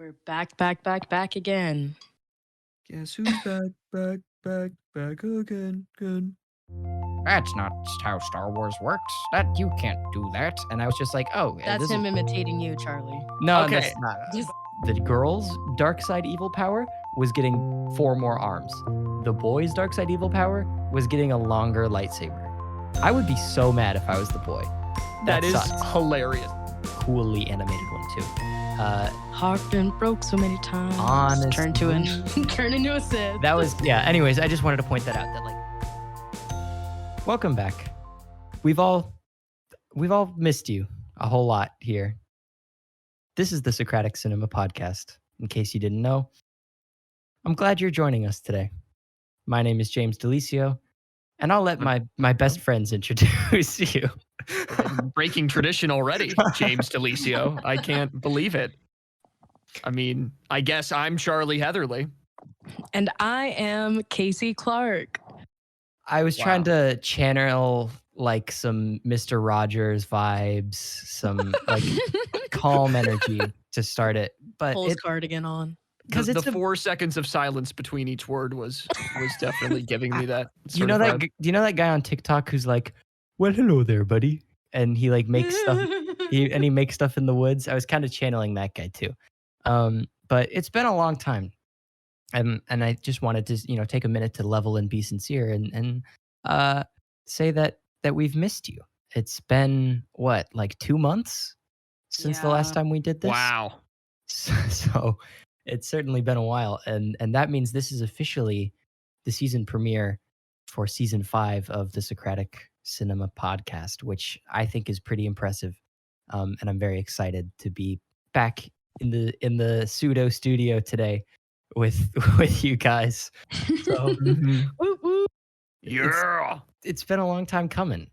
We're back again. Guess who's back again. That's not how Star Wars works. That you can't do that. And I was just like, oh, That's him imitating you, Charlie. No, Okay. that's not. Just The girl's dark side evil power was getting 4 more arms. The boy's dark side evil power was getting a longer lightsaber. I would be so mad if I was the boy. That is sucks. hilarious. Coolly animated one too. heart been broke so many times. Honestly. Turn into a Sith. That was anyways, I just wanted to point that out that welcome back. We've all missed you a whole lot here. This is the Socratic Cinema Podcast, in case you didn't know. I'm glad you're joining us today. My name is James DeLisio, and I'll let my best friends introduce you. Breaking tradition already, James DeLisio. I can't believe it. I mean, I guess I'm Charlie Heatherly. And I am Kasey Clark. I was trying to channel some Mr. Rogers vibes, some calm energy to start it. But Pulls cardigan on. Because the 4 seconds of silence between each word was definitely giving me that. Do you know that guy on TikTok who's like, "Well, hello there, buddy," and he makes stuff. He makes stuff in the woods. I was kind of channeling that guy too. But it's been a long time, and I just wanted to take a minute to level and be sincere and say that we've missed you. It's been 2 months since the last time we did this. Wow. So it's certainly been a while, and that means this is officially the season premiere for season 5 of the Socratic Cinema Podcast, which I think is pretty impressive, and I'm very excited to be back in the pseudo studio today with you guys. So it's been a long time coming.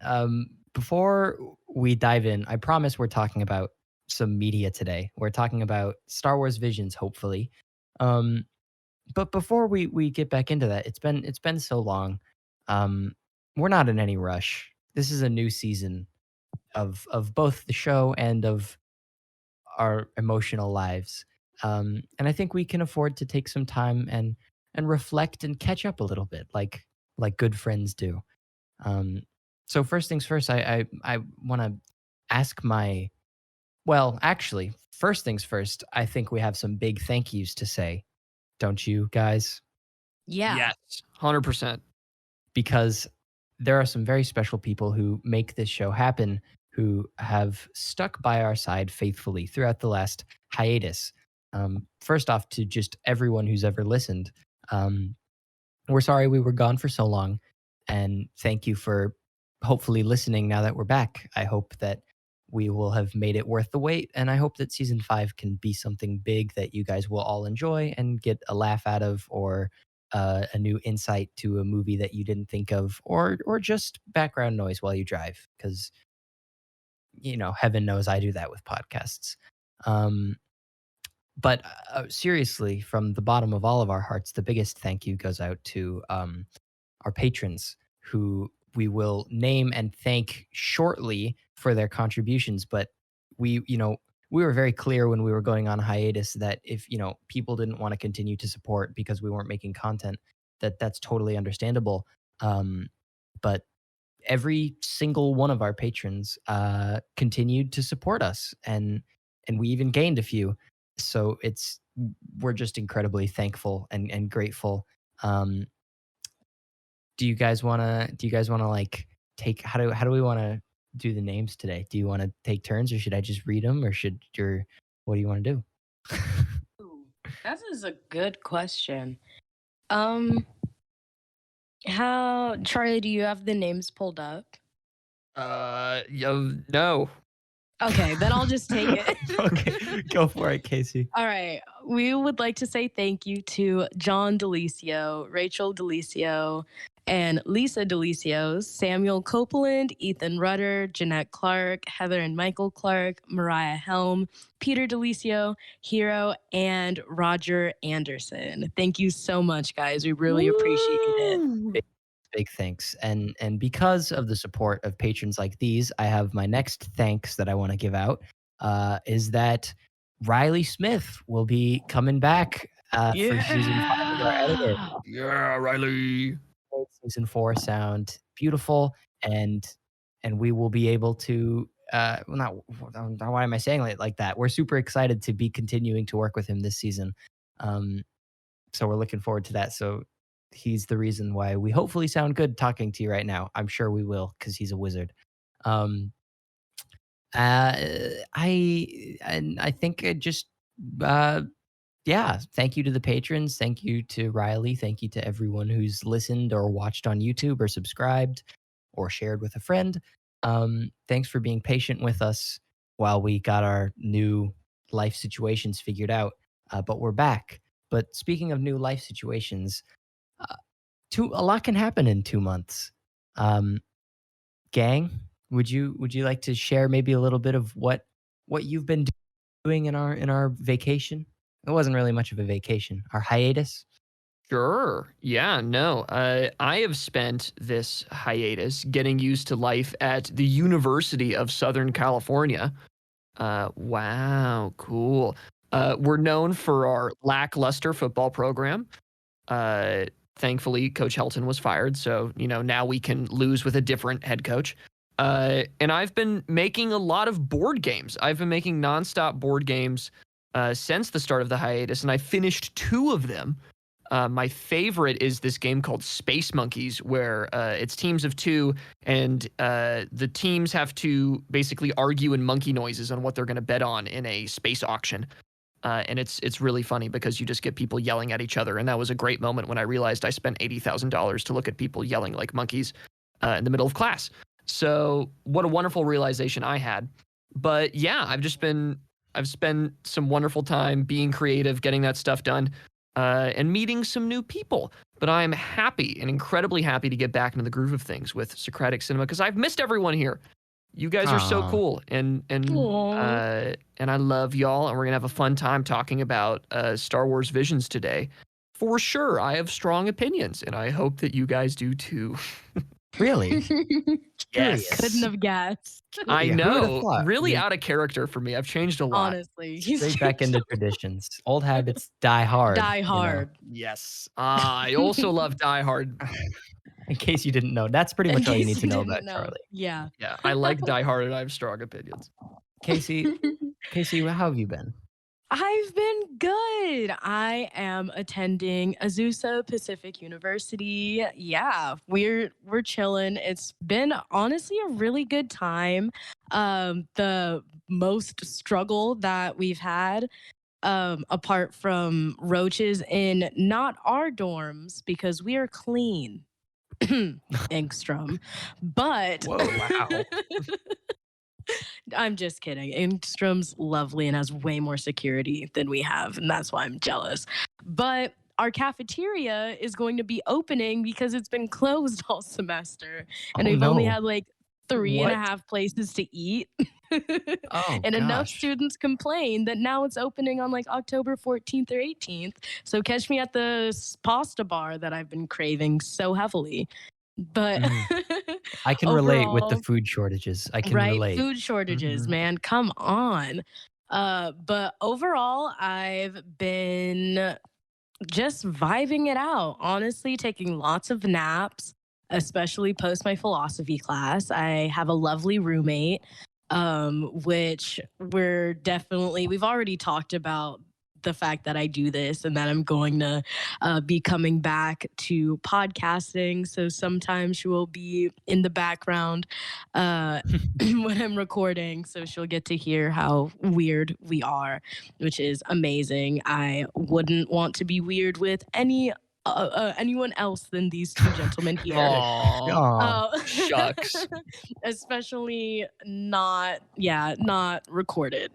Before we dive in, I promise we're talking about some media today. We're talking about Star Wars Visions, hopefully. But before we get back into that, it's been so long. We're not in any rush. This is a new season of both the show and of our emotional lives. And I think we can afford to take some time and reflect and catch up a little bit, like good friends do. So first things first, I want to ask first things first, I think we have some big thank yous to say. Don't you guys? Yeah. Yes, 100%. Because there are some very special people who make this show happen, who have stuck by our side faithfully throughout the last hiatus. First off, to just everyone who's ever listened, we're sorry we were gone for so long, and thank you for hopefully listening now that we're back. I hope that we will have made it worth the wait, and I hope that season 5 can be something big that you guys will all enjoy and get a laugh out of, or a new insight to a movie that you didn't think of, or just background noise while you drive, because heaven knows I do that with podcasts. But seriously, from the bottom of all of our hearts, the biggest thank you goes out to our patrons, who we will name and thank shortly for their contributions. But we were very clear when we were going on hiatus that if people didn't want to continue to support because we weren't making content, that's totally understandable. But every single one of our patrons continued to support us, and we even gained a few. So we're just incredibly thankful and grateful. Do you guys want to take, how do we want to do the names today? Do you want to take turns, or should I just read them, or what do you want to do? Ooh, that is a good question. Charlie, do you have the names pulled up? No. Okay, then I'll just take it. Okay, go for it, Kasey. All right. We would like to say thank you to John DeLisio, Rachel DeLisio, and Lisa DeLisio, Samuel Copeland, Ethan Rudder, Jeanette Clark, Heather and Michael Clark, Mariah Helm, Peter DeLisio, Hero, and Roger Anderson. Thank you so much, guys. We really appreciate it. Big thanks. And because of the support of patrons like these, I have my next thanks that I want to give out, is that Riley Smith will be coming back for season 5 as our editor. Yeah, Riley. Season 4 sound beautiful, and we will be able to well, not why am I saying it like that? We're super excited to be continuing to work with him this season. So we're looking forward to that. So he's the reason why we hopefully sound good talking to you right now. I'm sure we will because he's a wizard. Um, I think it just yeah, thank you to the patrons. Thank you to Riley. Thank you to everyone who's listened or watched on YouTube or subscribed or shared with a friend. Thanks for being patient with us while we got our new life situations figured out. But we're back. But speaking of new life situations, uh, a lot can happen in 2 months. Gang, would you like to share maybe a little bit of what you've been doing in our vacation? It wasn't really much of a vacation. Our hiatus. Sure. Yeah, no. I have spent this hiatus getting used to life at the University of Southern California. Wow, cool. We're known for our lackluster football program. Thankfully, Coach Helton was fired, so now we can lose with a different head coach. And I've been making a lot of board games. I've been making nonstop board games since the start of the hiatus, and I finished 2 of them. My favorite is this game called Space Monkeys, where it's teams of 2, and the teams have to basically argue in monkey noises on what they're going to bet on in a space auction. And it's really funny because you just get people yelling at each other. And that was a great moment when I realized I spent $80,000 to look at people yelling like monkeys in the middle of class. So what a wonderful realization I had. But yeah, I've spent some wonderful time being creative, getting that stuff done, and meeting some new people. But I'm happy and incredibly happy to get back into the groove of things with Socratic Cinema because I've missed everyone here. You guys are so cool, and I love y'all, and we're gonna have a fun time talking about Star Wars Visions today. For sure, I have strong opinions, and I hope that you guys do too. Really? Yes. Couldn't have guessed. I Yeah, who would've know. thought? Really Yeah. out of character for me. I've changed a lot. Honestly, Straight back into traditions. Old habits die hard. Die Hard. Yes. I also love Die Hard. In case you didn't know, that's pretty much all you need to know about Charlie. Yeah. Yeah, I like Die Hard, and I have strong opinions. Casey, how have you been? I've been good. I am attending Azusa Pacific University. Yeah, we're chilling. It's been honestly a really good time. The most struggle that we've had, apart from roaches in not our dorms because we are clean. Engstrom. But Whoa, wow. I'm just kidding. Engstrom's lovely and has way more security than we have, and that's why I'm jealous. But our cafeteria is going to be opening because it's been closed all semester, and Oh, we've only no. had like 3 and a What? half places to eat. Oh, And enough gosh. students complain that now it's opening on like October 14th or 18th. So catch me at the pasta bar that I've been craving so heavily. But I can relate with the overall, food shortages. I can right? relate. Food shortages, Mhm. man. Come on. But overall, I've been just vibing it out, honestly, taking lots of naps, especially post my philosophy class. I have a lovely roommate, which we've already talked about the fact that I do this and that I'm going to be coming back to podcasting. So sometimes she will be in the background when I'm recording. So she'll get to hear how weird we are, which is amazing. I wouldn't want to be weird with anyone else than these 2 gentlemen here. Aw, Aw. shucks. Especially not recorded.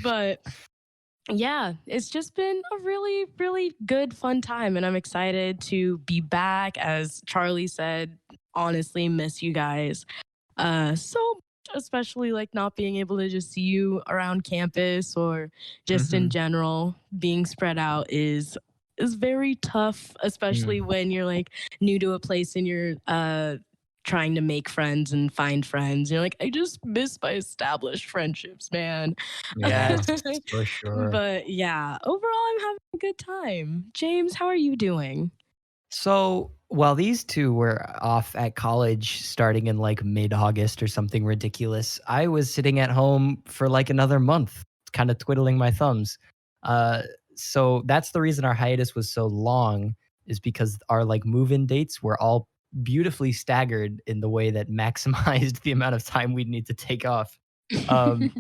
But yeah, it's just been a really, really good, fun time. And I'm excited to be back. As Charlie said, honestly, miss you guys so much, especially like not being able to just see you around campus or just in general. Being spread out is very tough, especially when you're like new to a place and you're trying to make friends and find friends. You're like, I just miss my established friendships, man. Yes, for sure. But yeah, overall, I'm having a good time. James, how are you doing? So while these two were off at college starting in like mid-August or something ridiculous, I was sitting at home for like another month, kind of twiddling my thumbs. Uh, so that's the reason our hiatus was so long, is because our like move-in dates were all beautifully staggered in the way that maximized the amount of time we'd need to take off. Um,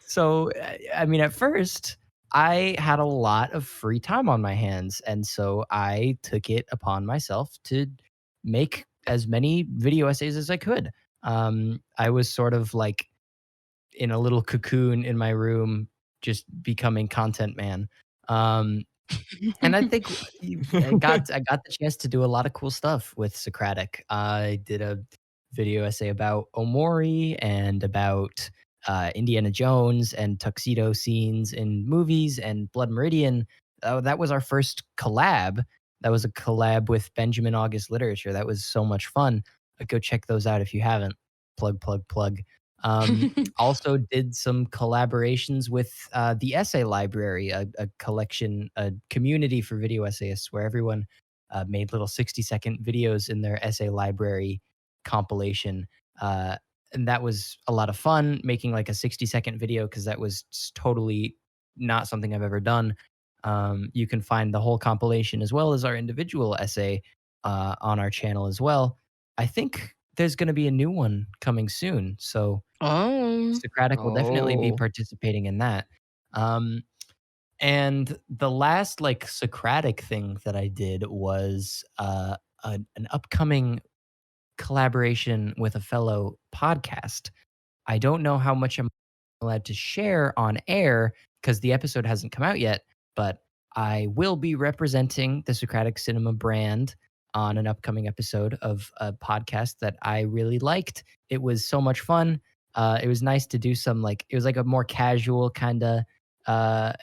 so, I mean, at first, I had a lot of free time on my hands, and so I took it upon myself to make as many video essays as I could. I was sort of like in a little cocoon in my room, just becoming content man. Um, and I think I got the chance to do a lot of cool stuff with Socratic. I did a video essay about Omori and about Indiana Jones and tuxedo scenes in movies and Blood Meridian. That was our first collab. That was a collab with Benjamin August Literature. That was so much fun. Go check those out if you haven't. Plug, plug, plug. Also did some collaborations with the Essay Library, a collection, a community for video essayists where everyone made little 60-second videos in their essay library compilation. And that was a lot of fun making like a 60-second video because that was totally not something I've ever done. You can find the whole compilation as well as our individual essay on our channel as well. I think there's going to be a new one coming soon. So Oh. Socratic will definitely be Oh. participating in that. Um, and the last like Socratic thing that I did was an upcoming collaboration with a fellow podcast. I don't know how much I'm allowed to share on air because the episode hasn't come out yet, but I will be representing the Socratic Cinema brand on an upcoming episode of a podcast that I really liked. It was so much fun. It was nice to do some like it was like a more casual kind of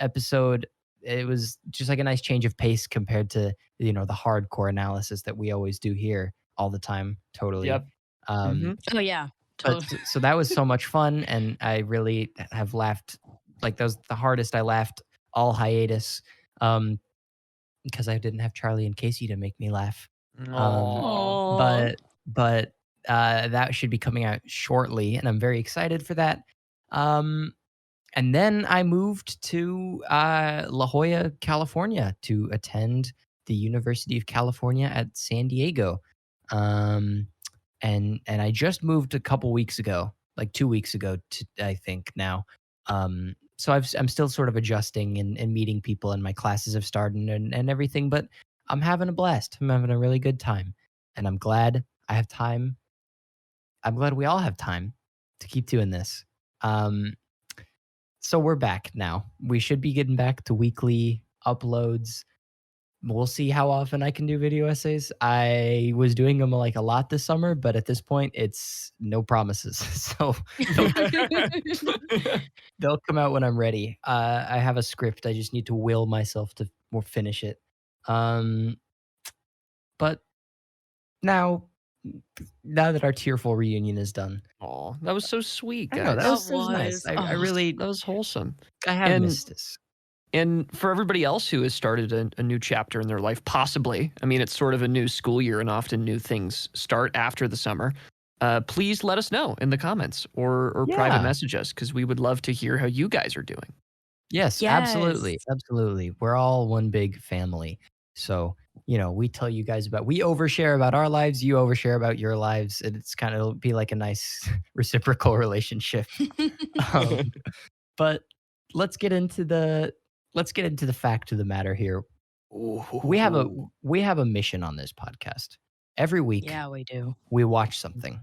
episode. It was just like a nice change of pace compared to the hardcore analysis that we always do here all the time. Totally. Yep. Um, Mhm. Oh yeah, but totally. so that was so much fun, and I really have laughed. Like that was the hardest I laughed all hiatus, because I didn't have Charlie and Kasey to make me laugh. Um, Aw. Oh. but that should be coming out shortly, and I'm very excited for that. Um, and then I moved to La Jolla, California, to attend the University of California at San Diego. Um, and I just moved a couple weeks ago, like 2 weeks ago, to I think now. So I'm still sort of adjusting and meeting people, and my classes have started and everything, but I'm having a blast. I'm having a really good time, and I'm glad I have time. I'm glad we all have time to keep doing this. Um, so we're back now. We should be getting back to weekly uploads. We'll see how often I can do video essays. I was doing them like a lot this summer, but at this point, it's no promises. So they'll, they'll come out when I'm ready. I have a script. I just need to will myself to finish it. Um, but now, now that our tearful reunion is done, Aw, that was so sweet, I know guys. That that was nice. was. I Oh. really That was wholesome. I have And missed this. and for everybody else who has started a new chapter in their life, possibly, I mean, it's sort of a new school year, and often new things start after the summer. Please let us know in the comments or private Yeah. message us because we would love to hear how you guys are doing. Yes, Yes. absolutely. Absolutely. We're all one big family. So, we tell you guys we overshare about our lives, you overshare about your lives, and it's kind of it'll be like a nice reciprocal relationship. Um, but let's get into the fact of the matter here. We have a Ooh. we have a mission on this podcast. Every week Yeah, we do. we watch something,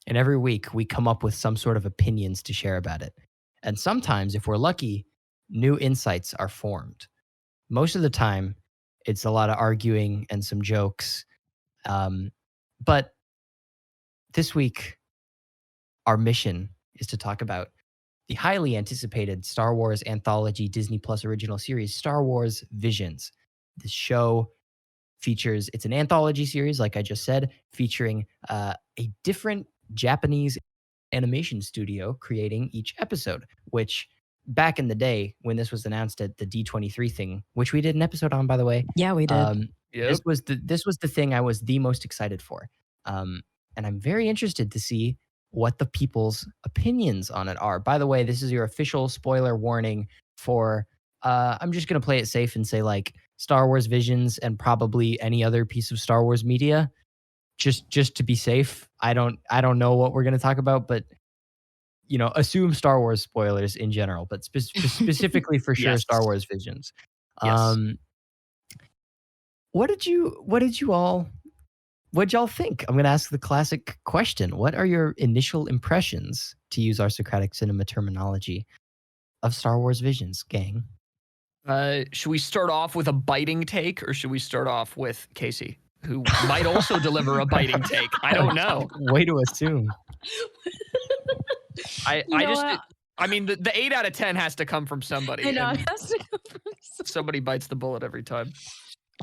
and every week we come up with some sort of opinions to share about it. And sometimes, if we're lucky, new insights are formed. Most of the time, it's a lot of arguing and some jokes. But this week, our mission is to talk about the highly anticipated Star Wars anthology Disney Plus original series, Star Wars Visions. The show it's an anthology series, like I just said, featuring a different Japanese animation studio creating each episode, which back in the day when this was announced at the D23 thing, which we did an episode on, by the way, Yeah, we did. Yep. this was the thing I was the most excited for. And I'm very interested to see what the people's opinions on it are. By the way, this is your official spoiler warning for I'm just gonna play it safe and say like Star Wars Visions and probably any other piece of Star Wars media. Just to be safe. I don't know what we're gonna talk about, but assume Star Wars spoilers in general, but specifically for sure Yes. Star Wars Visions. Yes. What'd y'all think? I'm gonna ask the classic question. What are your initial impressions, to use our Socratic cinema terminology, of Star Wars Visions, gang? Should we start off with a biting take, or should we start off with Kasey, who might also deliver a biting take? I don't know. Way to assume. I mean, the 8 out of 10 has to come from somebody. I know. and It has to come from somebody bites the bullet every time.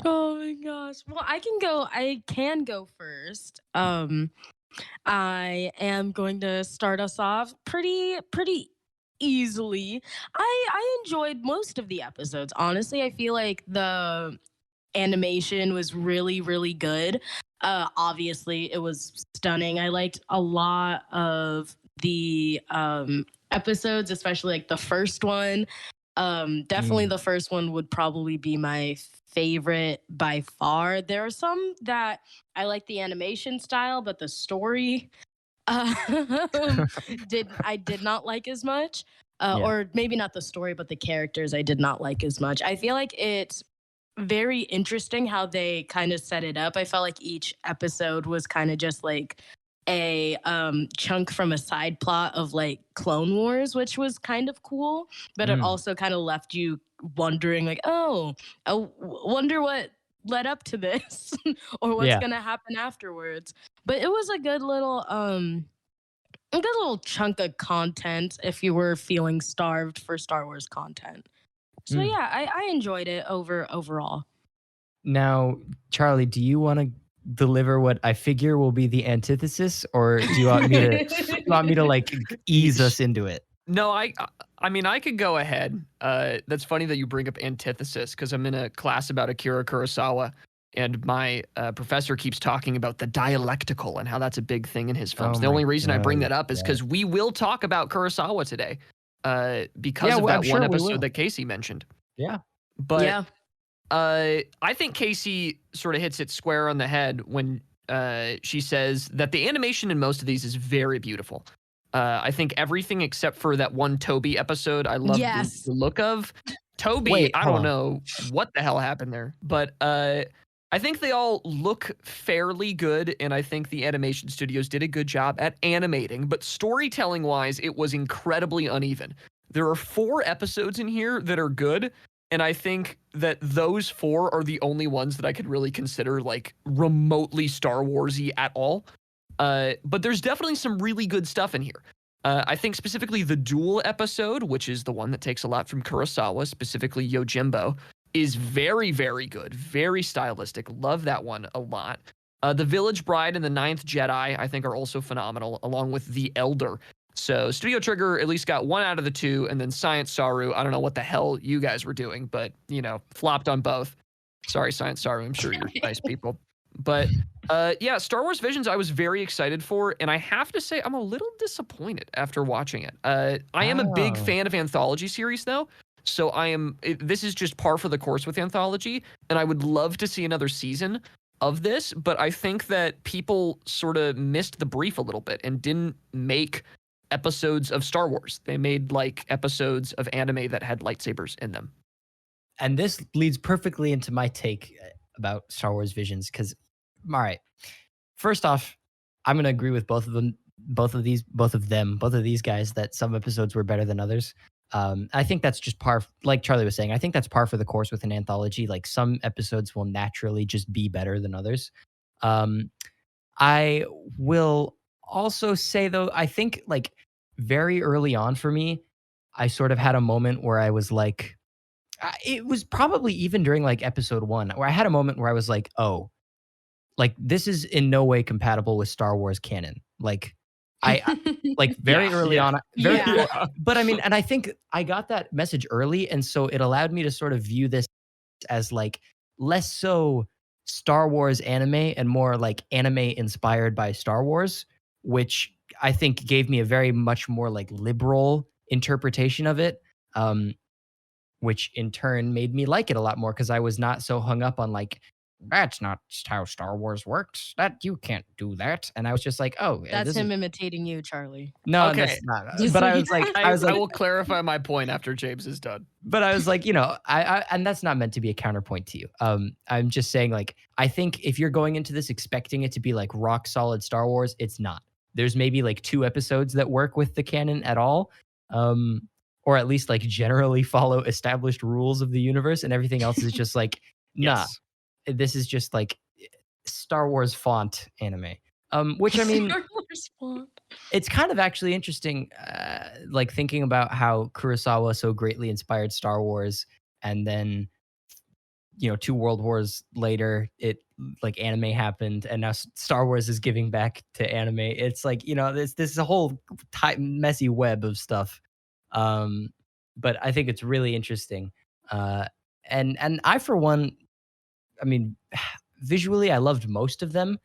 Oh my gosh. Well, I can go first. I am going to start us off pretty easily. I enjoyed most of the episodes. Honestly, I feel like the animation was really good. Obviously, it was stunning. I liked a lot of the episodes, especially like the first one. Definitely the first one would probably be my favorite by far. There are some that I like the animation style, but the story did not like as much. Yeah. Or maybe not the story, but the characters I did not like as much. I feel like it's very interesting how they kind of set it up. I felt like each episode was kind of just like a chunk from a side plot of like Clone Wars, which was kind of cool, but it also kind of left you wondering like, oh, I wonder what led up to this or what's Yeah. gonna happen afterwards. But it was a good little chunk of content if you were feeling starved for Star Wars content. So yeah, I enjoyed it overall. Now, Charlie, do you want to deliver what I figure will be the antithesis, or do you want me to like ease us into it? No, I mean, I could go ahead. That's funny that you bring up antithesis, because I'm in a class about Akira Kurosawa, and my professor keeps talking about the dialectical and how that's a big thing in his films. The only reason I bring that up is because we will talk about Kurosawa today, because of that one episode that Kasey mentioned. Yeah. But I think Kasey sort of hits it square on the head when she says that the animation in most of these is very beautiful. I think everything except for that one Toby episode, I love the look of. Toby, Wait, I don't know what the hell happened there. But I think they all look fairly good, and I think the animation studios did a good job at animating. But storytelling-wise, it was incredibly uneven. There are 4 episodes in here that are good, and I think that those 4 are the only ones that I could really consider like remotely Star Wars-y at all. But there's definitely some really good stuff in here. I think specifically the Duel episode, which is the one that takes a lot from Kurosawa, specifically Yojimbo, is very, very good. Very stylistic. Love that one a lot. The Village Bride and the Ninth Jedi, I think, are also phenomenal, along with The Elder. So Studio Trigger at least got 1 out of the 2, and then Science Saru, I don't know what the hell you guys were doing, but, flopped on both. Sorry, Science Saru, I'm sure you're nice people. But yeah, Star Wars Visions I was very excited for, and I have to say I'm a little disappointed after watching it. I am a big fan of anthology series, though, so this is just par for the course with anthology, and I would love to see another season of this, but I think that people sort of missed the brief a little bit and didn't make episodes of Star Wars. They made like episodes of anime that had lightsabers in them. And this leads perfectly into my take about Star Wars Visions, because, all right, first off, I'm going to agree with both of these guys that some episodes were better than others. I think that's just par, like Charlie was saying, I think that's par for the course with an anthology. Like some episodes will naturally just be better than others. I will also say, though, I think like very early on for me, I sort of had a moment where I was like, It was probably even during like episode 1 where I had a moment where I was like, "Oh, like this is in no way compatible with Star Wars canon." Like I like very Yeah, early yeah. on, Yeah. but I mean, and I think I got that message early, and so it allowed me to sort of view this as like less so Star Wars anime and more like anime inspired by Star Wars, which I think gave me a very much more like liberal interpretation of it. Um, which in turn made me like it a lot more because I was not so hung up on like, that's not how Star Wars works. That you can't do that. And I was just like, oh, That's this is him imitating you, Charlie. no, Okay. that's not. Just But so I you was like, I will clarify my point after James is done. but I was like, I and that's not meant to be a counterpoint to you. I'm just saying, like, I think if you're going into this expecting it to be like rock solid Star Wars, it's not. There's maybe like 2 episodes that work with the canon at all, or at least like generally follow established rules of the universe, and everything else is just like, nah, Yes. this is just like Star Wars font anime. Which I mean, Star Wars font. it's kind of actually interesting, like thinking about how Kurosawa so greatly inspired Star Wars, and then 2 world wars later, it like anime happened, and now Star Wars is giving back to anime. It's like this is a whole messy web of stuff. Um, but I think it's really interesting. Uh, and I for one, I mean, visually, I loved most of them.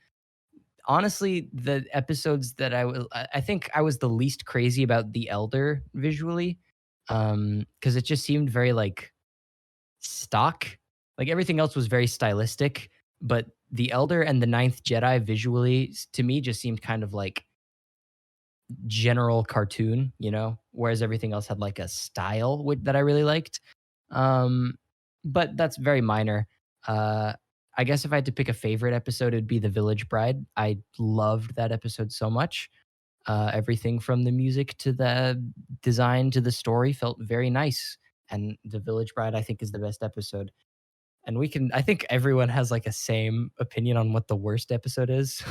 Honestly, the episodes that I think I was the least crazy about The Elder visually, because it just seemed very, like, stock. Like, everything else was very stylistic, but The Elder and The Ninth Jedi visually, to me, just seemed kind of like general cartoon, whereas everything else had, like, a style that I really liked. Um, but that's very minor. Uh, I guess if I had to pick a favorite episode, it'd be The Village Bride. I loved that episode so much. Everything from the music to the design to the story felt very nice. And The Village Bride, I think, is the best episode. And I think everyone has like a same opinion on what the worst episode is,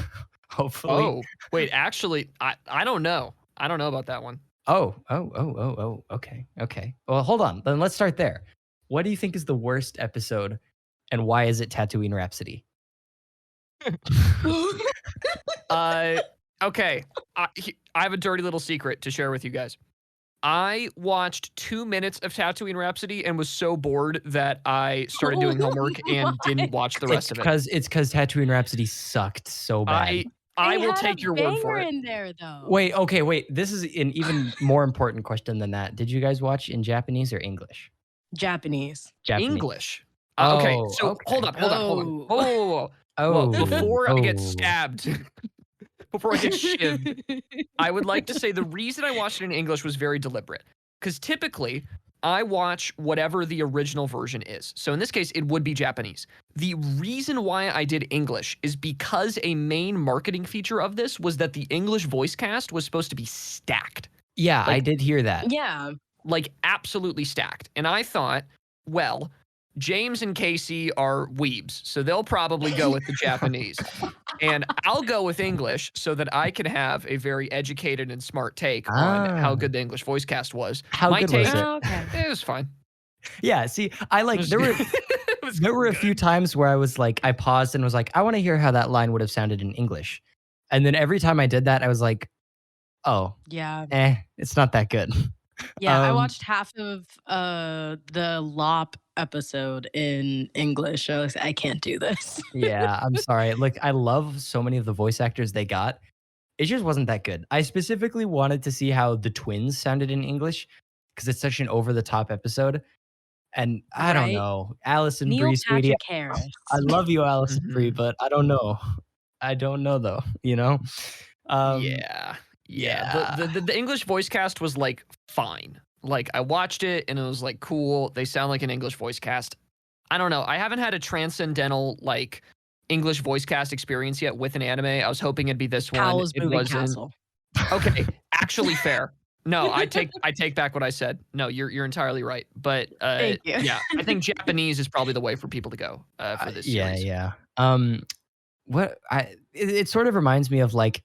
hopefully. Oh, wait, actually, I don't know. I don't know about that one. Oh. Okay. Okay. Well, hold on. Then let's start there. What do you think is the worst episode, and why is it Tatooine Rhapsody? Okay. I have a dirty little secret to share with you guys. I watched 2 minutes of Tatooine Rhapsody and was so bored that I started doing homework and didn't watch the rest of it. It's because Tatooine Rhapsody sucked so bad. I They will had take a your word for banger it. in there, though. Wait, okay, wait. This is an even more important question than that. Did you guys watch in Japanese or English? Japanese. Japanese. English. Oh, Okay, so okay. hold up. Oh. Whoa. Well, before I get stabbed, before I get shivved, I would like to say the reason I watched it in English was very deliberate. Because typically, I watch whatever the original version is. So in this case, it would be Japanese. The reason why I did English is because a main marketing feature of this was that the English voice cast was supposed to be stacked. Yeah, I did hear that. Yeah. Like, absolutely stacked. And I thought, well, James and Kasey are weebs, so they'll probably go with the Japanese. And I'll go with English so that I can have a very educated and smart take on how good the English voice cast was. How good was it? Oh, okay. It was fine. Yeah, see, I like It was there were good. It was there were a good. few times where I was like, I paused and was like, I want to hear how that line would have sounded in English. And then every time I did that, I was like, oh, Yeah. it's not that good. Yeah. I Um, watched half of the Lop episode in English. I can't do this. Yeah, I'm sorry. Like, I love so many of the voice actors they got. It just wasn't that good. I specifically wanted to see how the twins sounded in English because it's such an over the top episode. And I don't Right? know. Allison Neil Brie, sweetie. Patrick Harris. I love you, Allison Brie, Mhm. but I don't know. I don't know though, you know? Yeah. The English voice cast was like fine. Like I watched it and it was like cool. They sound like an English voice cast. I don't know. I haven't had a transcendental like English voice cast experience yet with an anime. I was hoping it'd be this one. Howl's It Moving wasn't. Castle. Okay, actually fair. No, I take back what I said. No, you're entirely right. But Thank you. yeah, I think Japanese is probably the way for people to go for this Yeah, series. yeah. It sort of reminds me of like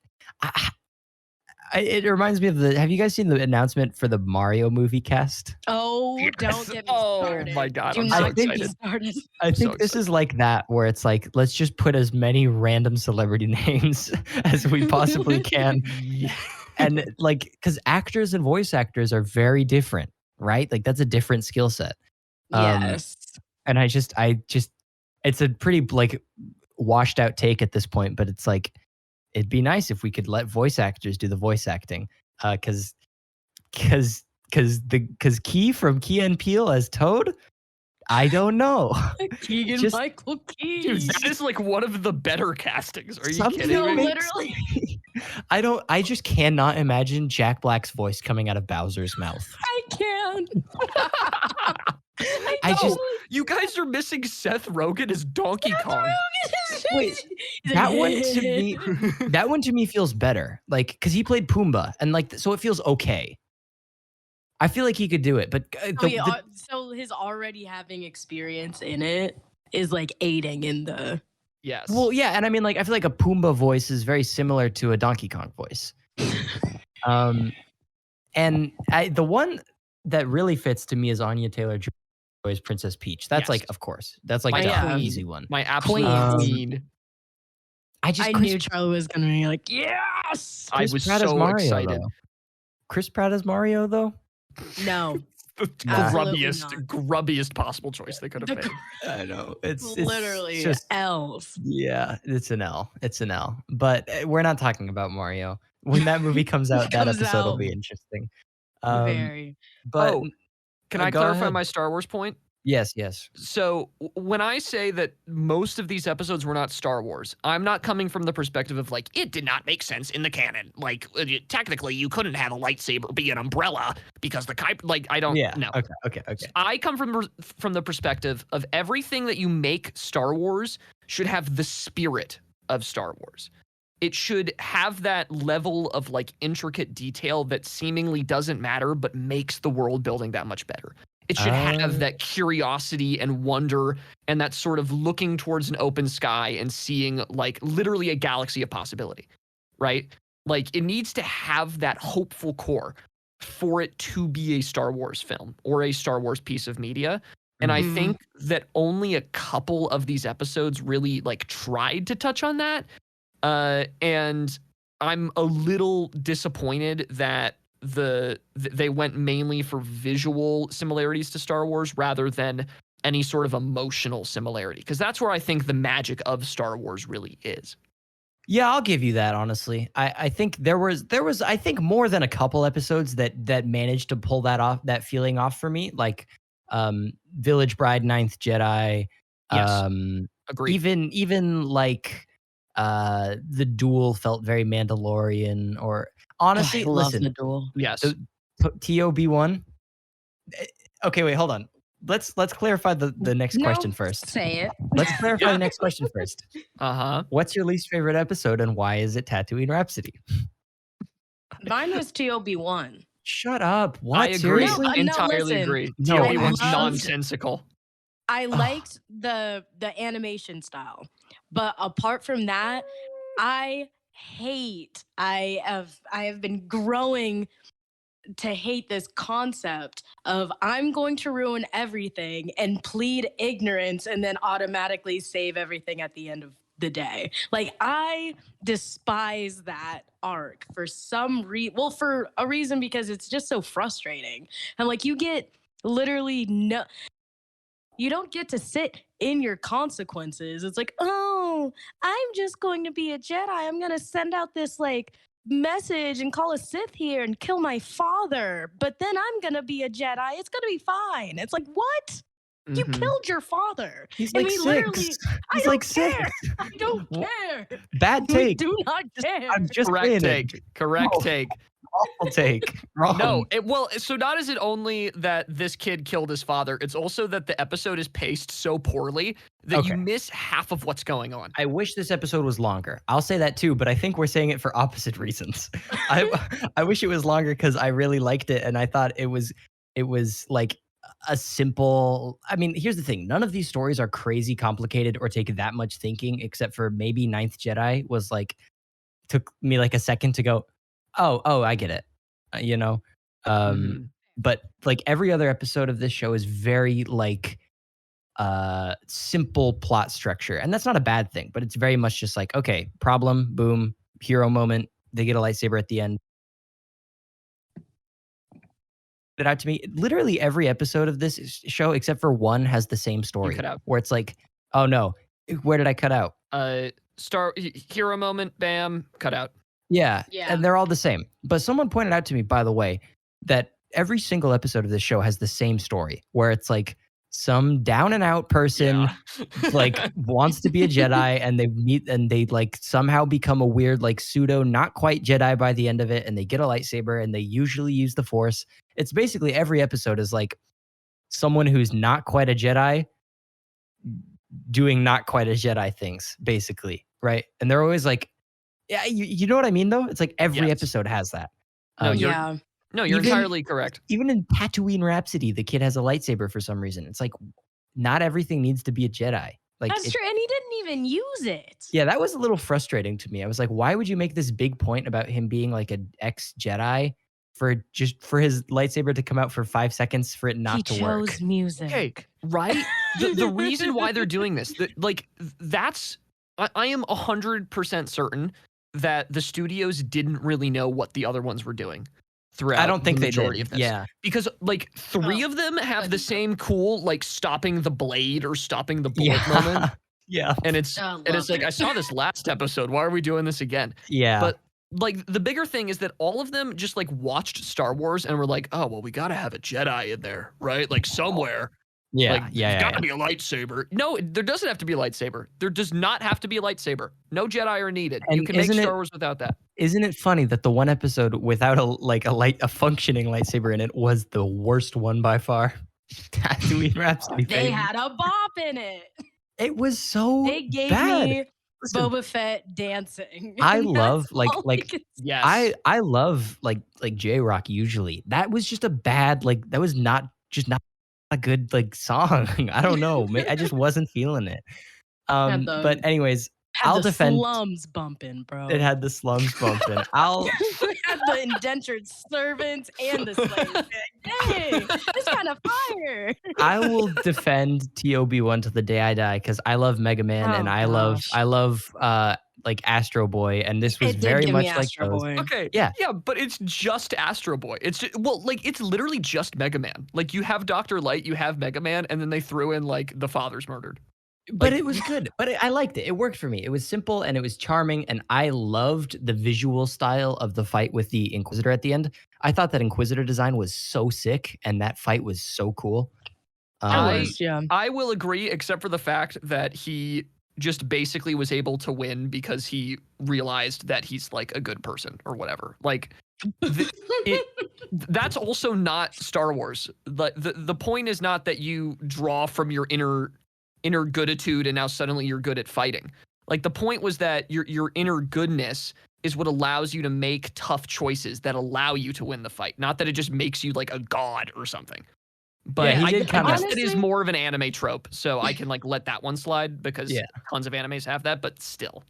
It reminds me of have you guys seen the announcement for the Mario movie cast? Oh, Yes. don't get me Oh started. my God, Do I'm not so get me excited. started. I think So this is like that, where it's like, let's just put as many random celebrity names as we possibly can. Yeah. And like, because actors and voice actors are very different, right? Like that's a different skill set. Yes. And I just, it's a pretty like washed out take at this point, but it's like, it'd be nice if we could let voice actors do the voice acting. Because Key from Key and Peele as Toad, I don't know. Keegan Just- Michael Key. Dude, that is like one of the better castings. Are you Something kidding No, me? literally. I just cannot imagine Jack Black's voice coming out of Bowser's mouth. I can. I just- You guys are missing Seth Rogen as Donkey Kong. Wait, that one to me feels better. Like, because he played Pumbaa, and like, so it feels okay. I feel like he could do it, but so his already having experience in it is like aiding in the. Yes. well, yeah, and I mean, like, I feel like a Pumbaa voice is very similar to a Donkey Kong voice. And the one that really fits to me is Anya Taylor-Joy's Princess Peach. That's Yes. like, of course, that's like My the queen. easy one. My absolute Queen. queen. I knew Charlie was gonna be like, yes. I was Pratt as so Mario, excited. though. Chris Pratt as Mario, though. No, The Absolutely grubbiest possible choice they could have made. I know it's literally just elves. yeah, it's an L. It's an L. But we're not talking about Mario. When that movie comes out, that Comes episode will out. be interesting. Very. But Oh, Can I go clarify ahead. my Star Wars point? Yes. So when I say that most of these episodes were not Star Wars, I'm not coming from the perspective of like, it did not make sense in the canon. Like, technically, you couldn't have a lightsaber be an umbrella because the kyber, like, I don't know. Okay. I come from the perspective of everything that you make Star Wars should have the spirit of Star Wars. It should have that level of like intricate detail that seemingly doesn't matter, but makes the world building that much better. It should have that curiosity and wonder and that sort of looking towards an open sky and seeing like literally a galaxy of possibility, right? Like it needs to have that hopeful core for it to be a Star Wars film or a Star Wars piece of media. And I think that only a couple of these episodes really like tried to touch on that. And I'm a little disappointed that they went mainly for visual similarities to Star Wars rather than any sort of emotional similarity, because that's where I think the magic of Star Wars really is. Yeah, I'll give you that. Honestly, I think there was I think more than a couple episodes that managed to pull that feeling off for me, like Village Bride, Ninth Jedi. Yes, agreed. Even like the Duel felt very Mandalorian. Or honestly, I love listen, the duel. Yes. TOB1. Okay, wait, hold on. Let's clarify the next question first. Say it. Let's clarify the next question first. Uh-huh. What's your least favorite episode and why is it Tatooine Rhapsody? Mine was TOB1. Shut up. What? I agree. Seriously? No, Entirely listen. agree. No, TOB I was loved- nonsensical. I liked the animation style, but apart from that, I have been growing to hate this concept of I'm going to ruin everything and plead ignorance and then automatically save everything at the end of the day. Like I despise that arc for for a reason, because it's just so frustrating. And like you get literally you don't get to sit in your consequences. It's like, oh, I'm just going to be a Jedi. I'm going to send out this like message and call a Sith here and kill my father. But then I'm going to be a Jedi. It's going to be fine. It's like, what? You killed your father. He's And like he six. literally, I He's don't like care. six. I don't care. Bad We take. do not care. I'm just Correct saying take. it. Correct No. take. Awful take. Wrong. No, so not is it only that this kid killed his father, it's also that the episode is paced so poorly that you Okay. miss half of what's going on. I wish this episode was longer. I'll say that too, but I think we're saying it for opposite reasons. I wish it was longer because I really liked it and I thought it was like a simple. I mean, here's the thing: none of these stories are crazy complicated or take that much thinking, except for maybe Ninth Jedi was like took me like a second to go. Oh, I get it. You know? Um, Mhm. but, like, every other episode of this show is very, like, simple plot structure, and that's not a bad thing, but it's very much just like, okay, problem, boom, hero moment, they get a lightsaber at the end. It out to me, literally every episode of this show, except for one, has the same You story cut out. where it's like, "Oh, no, where did I cut out?" Hero moment, bam, cut out. Yeah, Yeah. and they're all the same. But someone pointed out to me, by the way, that every single episode of this show has the same story where it's like some down and out person Yeah. like wants to be a Jedi and they meet and they like somehow become a weird like pseudo not quite Jedi by the end of it and they get a lightsaber and they usually use the Force. It's basically every episode is like someone who's not quite a Jedi doing not quite a Jedi things basically, right? And they're always like yeah, you know what I mean, though? It's like every Yes. episode has that. No, Um, you're Yeah. no, you're even entirely correct. even in Tatooine Rhapsody, the kid has a lightsaber for some reason. It's like, not everything needs to be a Jedi. Like, That's it true. And he didn't even use it. yeah, that was a little frustrating to me. I was like, why would you make this big point about him being like an ex-Jedi for his lightsaber to come out for 5 seconds for it He not to work? chose music. Okay, right? The reason why they're doing this, that's I am 100% certain that the studios didn't really know what the other ones were doing I throughout don't think the they majority did. of this. Yeah. Because like 3 Oh, of them have the same cool like stopping the blade or stopping the bullet Yeah. moment. Yeah. And I it's love like, it. I saw this last episode. Why are we doing this again? Yeah. But like the bigger thing is that all of them just like watched Star Wars and were like, oh well, we gotta have a Jedi in there, right? Like somewhere. Yeah. Like Yeah. there's Yeah. gotta be a lightsaber. No, there doesn't have to be a lightsaber. There does not have to be a lightsaber. No Jedi are needed. You And can make Star Wars without that. isn't it funny that the one episode without a functioning lightsaber in it was the worst one by far? Tatooine Rhapsody, They baby. had a bop in it. It was so They gave bad. me Listen, Boba Fett dancing. I And love that's all I can Yes. I love J-Rock usually. That was just a bad that was not a good song. I don't know. I just wasn't feeling it. had But the anyways, had I'll the defend slums bumping, bro. it had the slums bumping. I'll had the indentured servants and the slaves. Dang, this kind of fire. I will defend TOB1 to the day I die because I love Mega Man and Oh, I gosh. love Astro Boy and this was It did very give me much like Astro those. Boy. Okay. Yeah. Yeah, but it's just Astro Boy. It's just, well, like it's literally just Mega Man. Like you have Dr. Light, you have Mega Man, and then they threw in like the father's murdered. But Like, it was good. But I liked it. It worked for me. It was simple and it was charming and I loved the visual style of the fight with the Inquisitor at the end. I thought that Inquisitor design was so sick and that fight was so cool. I Yeah. I will agree, except for the fact that he just basically was able to win because he realized that he's like a good person or whatever. Like it that's also not Star Wars. The point is not that you draw from your inner gooditude and now suddenly you're good at fighting. Like the point was that your inner goodness is what allows you to make tough choices that allow you to win the fight. Not that it just makes you like a god or something. But Yeah, he I did guess kinda it is more of an anime trope, so I can like let that one slide because Yeah. tons of animes have that, but still.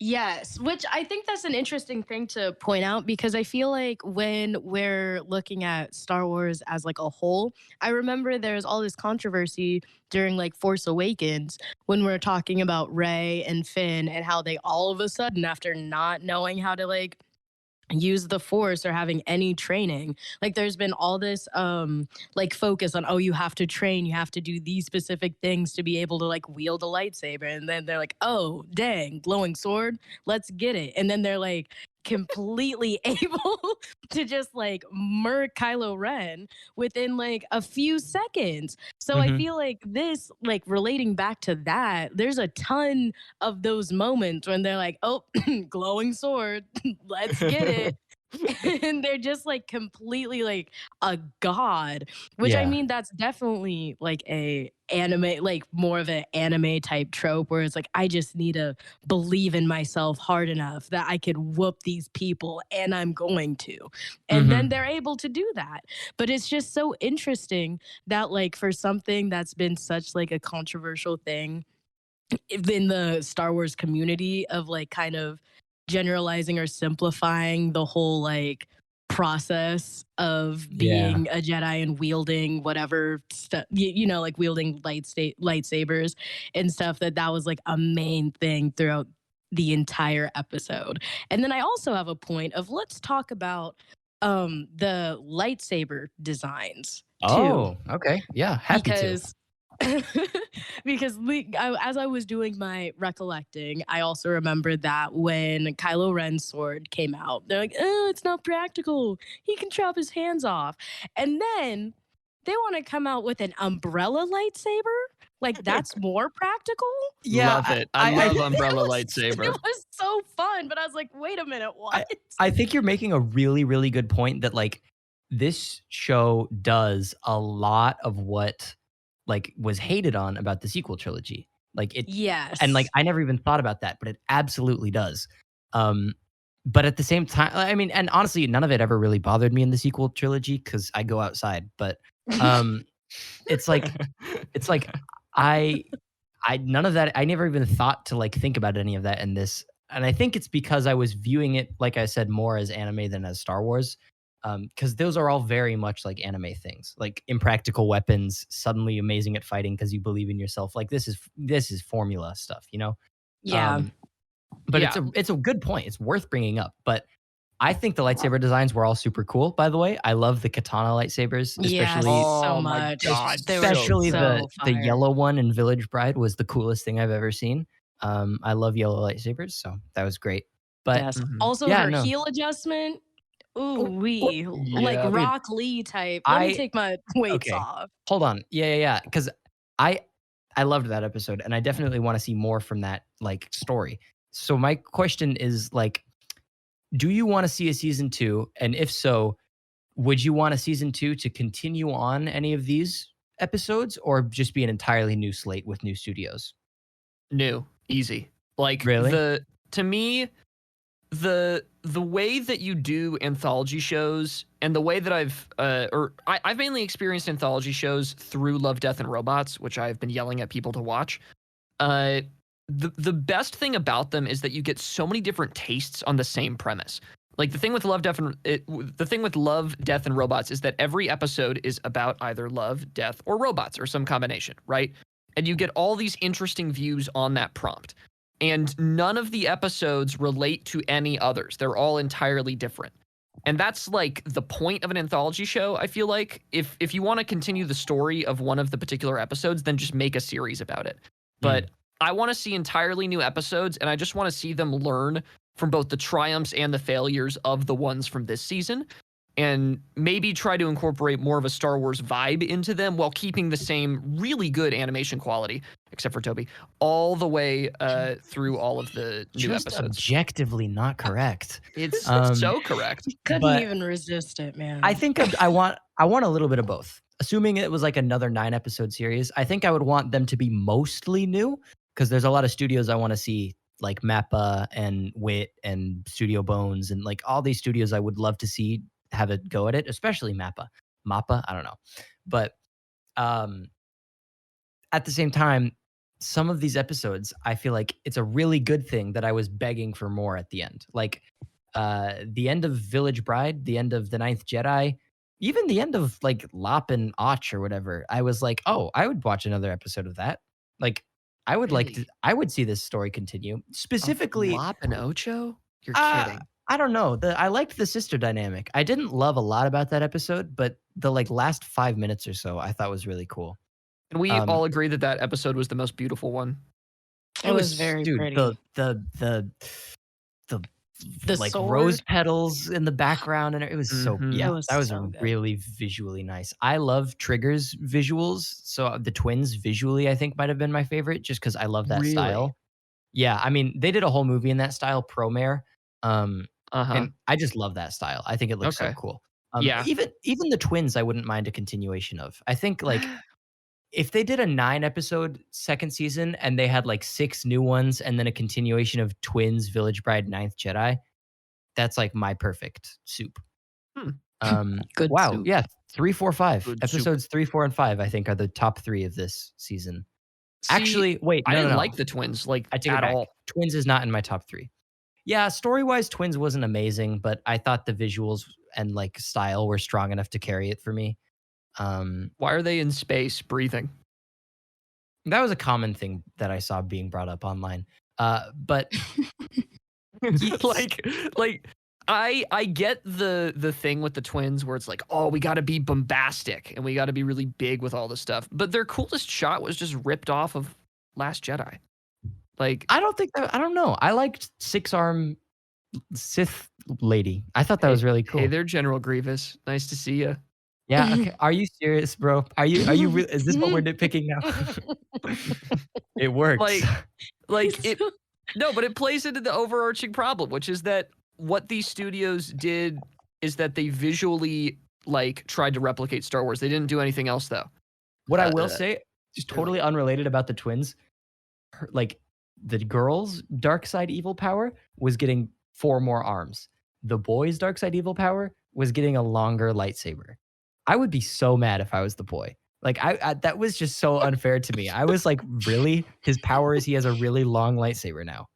Yes, which I think that's an interesting thing to point out because I feel like when we're looking at Star Wars as like a whole, I remember there's all this controversy during like Force Awakens when we're talking about Rey and Finn and how they all of a sudden, after not knowing how to like use the force or having any training, like there's been all this like focus on, oh, you have to train, you have to do these specific things to be able to like wield a lightsaber, and then they're like, oh dang, glowing sword, let's get it, and then they're like completely able to just like murk Kylo Ren within like a few seconds. So I Mhm. feel like this, like relating back to that, there's a ton of those moments when they're like, oh, glowing sword, let's get it. And they're just like completely like a god, which I Yeah. mean, that's definitely like a anime, like more of an anime type trope where it's like, I just need to believe in myself hard enough that I could whoop these people and I'm going to. And then Mhm. they're able to do that. But it's just so interesting that like for something that's been such like a controversial thing in the Star Wars community of like kind of generalizing or simplifying the whole like process of being a Jedi and wielding whatever stuff, like wielding lightsabers and stuff, that was like a main thing throughout the entire episode. And then I also have a point of let's talk about the lightsaber designs too, Oh, okay. Yeah, happy to. because because as I was doing my recollecting, I also remembered that when Kylo Ren's sword came out, they're like, "Oh, it's not practical. He can chop his hands off." And then they want to come out with an umbrella lightsaber. Like that's more practical. Yeah, Love it. I love umbrella lightsaber. It was so fun, but I was like, "Wait a minute, what?" I think you're making a really, really good point that like this show does a lot of what like was hated on about the sequel trilogy. Like it, Yes. and like I never even thought about that, but it absolutely does. But at the same time, I mean, and honestly, none of it ever really bothered me in the sequel trilogy because I go outside. But it's like I none of that. I never even thought to like think about any of that in this. And I think it's because I was viewing it, like I said, more as anime than as Star Wars. Because those are all very much like anime things, like impractical weapons, suddenly amazing at fighting because you believe in yourself. Like this is formula stuff, you know. Yeah. But Yeah. it's a good point. It's worth bringing up. But I think the lightsaber designs were all super cool. By the way, I love the katana lightsabers, Yes, especially so my much. God, They were especially so the fire. yellow one in Village Bride was the coolest thing I've ever seen. I love yellow lightsabers, so that was great. But Yes. Mhm. Also, yeah, her no. heel adjustment. Ooh, Oh, wee. Like Yeah. Rock Lee type. Let me I- take my weights okay. off. Hold on. Yeah. Because I loved that episode, and I definitely want to see more from that like story. So my question is like, do you want to see a season 2? And if so, would you want a season 2 to continue on any of these episodes, or just be an entirely new slate with new studios? New, easy. Like Really? to me, the way that you do anthology shows and the way that I've mainly experienced anthology shows through Love, Death, and Robots, which I've been yelling at people to watch. The best thing about them is that you get so many different tastes on the same premise. Like the thing with Love, Death, and Robots is that every episode is about either love, death, or robots, or some combination, right? And you get all these interesting views on that prompt. And none of the episodes relate to any others. They're all entirely different. And that's like the point of an anthology show, I feel like. If you want to continue the story of one of the particular episodes, then just make a series about it. But I want to see entirely new episodes, and I just want to see them learn from both the triumphs and the failures of the ones from this season, and maybe try to incorporate more of a Star Wars vibe into them while keeping the same really good animation quality, except for Toby, all the way through all of the new Just episodes. objectively not correct. It's so correct. Couldn't But even resist it, man. I think I want a little bit of both. Assuming it was like another 9-episode series, I think I would want them to be mostly new because there's a lot of studios I want to see, like Mappa and Wit and Studio Bones, and like all these studios I would love to see have a go at it, especially Mappa. I don't know. But at the same time, some of these episodes, I feel like it's a really good thing that I was begging for more at the end. Like the end of Village Bride, the end of The Ninth Jedi, even the end of like Lop and Och or whatever. I was like, oh, I would watch another episode of that. Like I would like to, Really? I would see this story continue. Specifically, Lop and Ocho? You're uh, kidding. I don't know. I liked the sister dynamic. I didn't love a lot about that episode, but the like last 5 minutes or so I thought was really cool. And we um, all agree that that episode was the most beautiful one. It was very pretty. The like sword. rose petals in the background, and it was so Mhm. yeah, It was that was so good. really visually nice. I love Trigger's visuals, so the twins visually I think might have been my favorite just because I love that Really? style. Yeah, I mean they did a whole movie in that style, Promare, Uh-huh. and I just love that style. I think it looks so Okay. cool. Yeah. Even the twins, I wouldn't mind a continuation of. I think like if they did a 9-episode second season and they had like 6 new ones and then a continuation of Twins, Village Bride, Ninth Jedi, that's like my perfect soup. Good Wow, soup. yeah, 3, 4, 5 Good soup. episodes. 3, 4, and 5. I think are the top 3 of this season. See, Actually, wait, I no, didn't no, like the twins like I take it at back. all. Twins is not in my top 3. Yeah, story-wise, Twins wasn't amazing, but I thought the visuals and, like, style were strong enough to carry it for me. Why are they in space breathing? That was a common thing that I saw being brought up online. But yes. like like I get the thing with the twins where it's like, oh, we got to be bombastic and we got to be really big with all this stuff. But their coolest shot was just ripped off of Last Jedi. Like, I don't think that I don't know. I liked Six-Arm Sith Lady. I thought that was really cool. hey there, General Grievous. Nice to see you. Yeah, okay. Are you serious, bro? Are you is this what we're nitpicking now? It works. Like it. No, but it plays into the overarching problem, which is that what these studios did is that they visually like tried to replicate Star Wars. They didn't do anything else though. What I will Uh, say, just totally unrelated about the twins, like the girl's dark side evil power was getting 4 more arms. The boy's dark side evil power was getting a longer lightsaber. I would be so mad if I was the boy. Like I that was just so unfair to me. I was like, really? His power is he has a really long lightsaber now.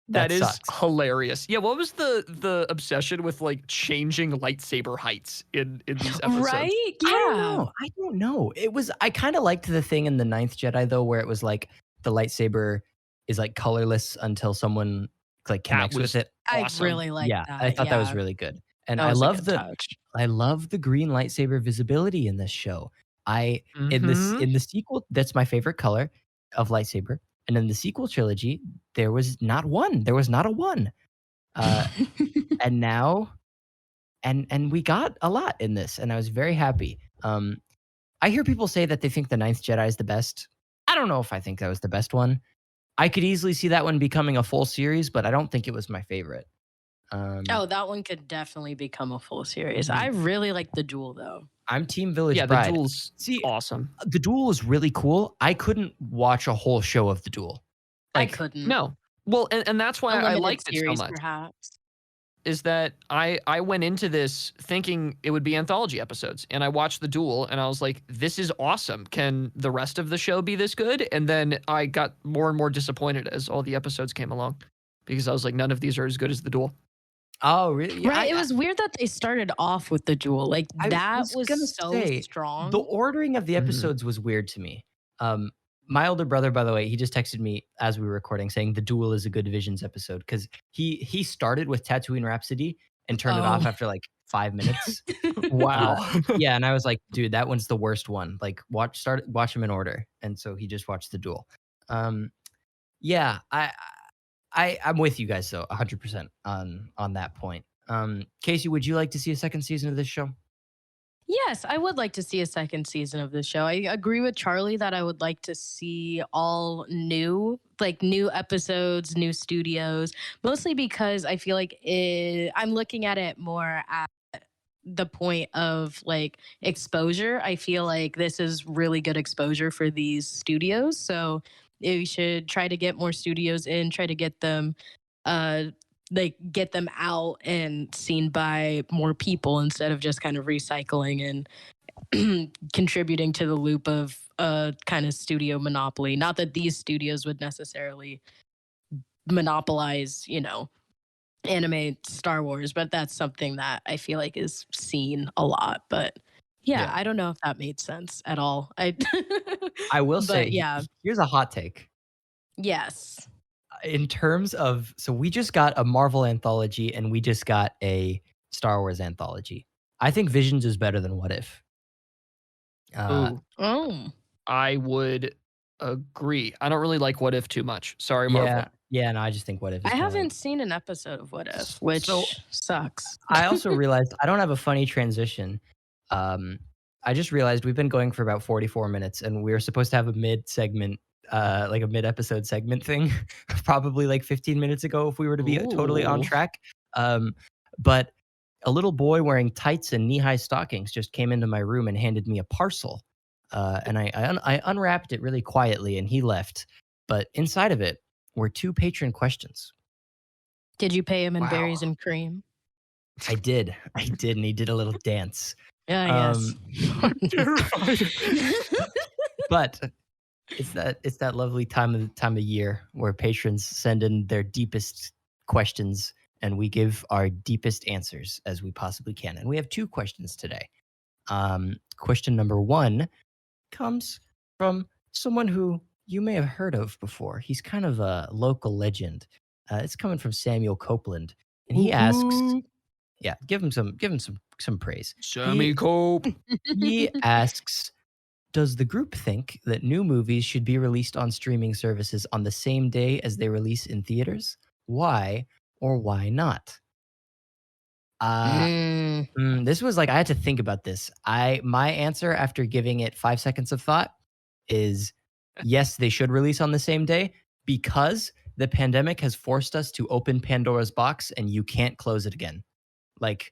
That is sucks. hilarious. Yeah, what was the obsession with like changing lightsaber heights in these episodes? Right? I don't Yeah. know. I don't know. It was I kind of liked the thing in the Ninth Jedi though, where it was like the lightsaber is like colorless until someone like connects was with it. awesome. I really like Yeah, that. I thought that was Yeah, really good. And that I was a love good the touch. I love the green lightsaber visibility in this show. I Mhm. in the sequel, that's my favorite color of lightsaber. And in the sequel trilogy, there was not one. There was not a one. Uh, and now, and we got a lot in this, and I was very happy. I hear people say that they think the Ninth Jedi is the best. I don't know if I think that was the best one. I could easily see that one becoming a full series, but I don't think it was my favorite. Oh, that one could definitely become a full series. Mhm. I really like the duel though. I'm Team Village Yeah, the Bride. duel's See, awesome. the duel was really cool. I couldn't watch a whole show of the duel. I Like, couldn't. No. Well, and that's A why I limited liked it so series, much. perhaps. Is that I went into this thinking it would be anthology episodes, and I watched the duel, and I was like, "This is awesome. Can the rest of the show be this good?" And then I got more and more disappointed as all the episodes came along, because I was like, "None of these are as good as the duel." oh, really? Yeah, Right. It was weird that they started off with the duel. Like I that was was gonna so say, the strong. ordering of the Mhm. episodes was weird to me. My older brother, by the way, he just texted me as we were recording saying the duel is a good Visions episode because he started with Tatooine Rhapsody and turned it off Oh. after like 5 minutes. Wow. Yeah, and I was like, dude, that one's the worst one. Like, watch them in order. And so he just watched the duel. Um, yeah, I'm with you guys though, 100% on that point. Casey, would you like to see a second season of this show? Yes, I would like to see a second season of the show. I agree with Charlie that I would like to see all new, like new episodes, new studios, mostly because I feel like I'm looking at it more at the point of like exposure. I feel like this is really good exposure for these studios. So we should try to get more studios in, try to get them uh like get them out and seen by more people instead of just kind of recycling and contributing to the loop of kind of studio monopoly. Not that these studios would necessarily monopolize, anime Star Wars, but that's something that I feel like is seen a lot. But yeah, Yeah. I don't know if that made sense at all. I I will but say, yeah, here's a hot take. yes. In terms of, so we just got a Marvel anthology and we just got a Star Wars anthology. I think Visions is better than What If. Ooh, Oh. I would agree. I don't really like What If too much. Sorry, Marvel. Yeah, no, I just think What If I is kind of like. haven't seen an episode of What If, which So sucks. I also realized I don't have a funny transition. Um, I just realized we've been going for about 44 minutes and we were supposed to have a mid segment, like a mid episode segment thing, probably like 15 minutes ago if we were to be totally on Ooh. track. But a little boy wearing tights and knee high stockings just came into my room and handed me a parcel. And I unwrapped it really quietly and he left. But inside of it were 2 patron questions. Did you pay him in Wow. berries and cream? I did. I did. And he did a little dance. Ah, yes. Terrified. But it's that lovely time of year where patrons send in their deepest questions and we give our deepest answers as we possibly can. And we have 2 questions today. Question number 1 comes from someone who you may have heard of before. He's kind of a local legend. It's coming from Samuel Copeland, and he asks, yeah, give him some praise. Sammy Cope. He asks, does the group think that new movies should be released on streaming services on the same day as they release in theaters? Why or why not? Uh, Mm, this was like I had to think about this. My answer after giving it 5 seconds of thought is yes, they should release on the same day because the pandemic has forced us to open Pandora's box and you can't close it again. Like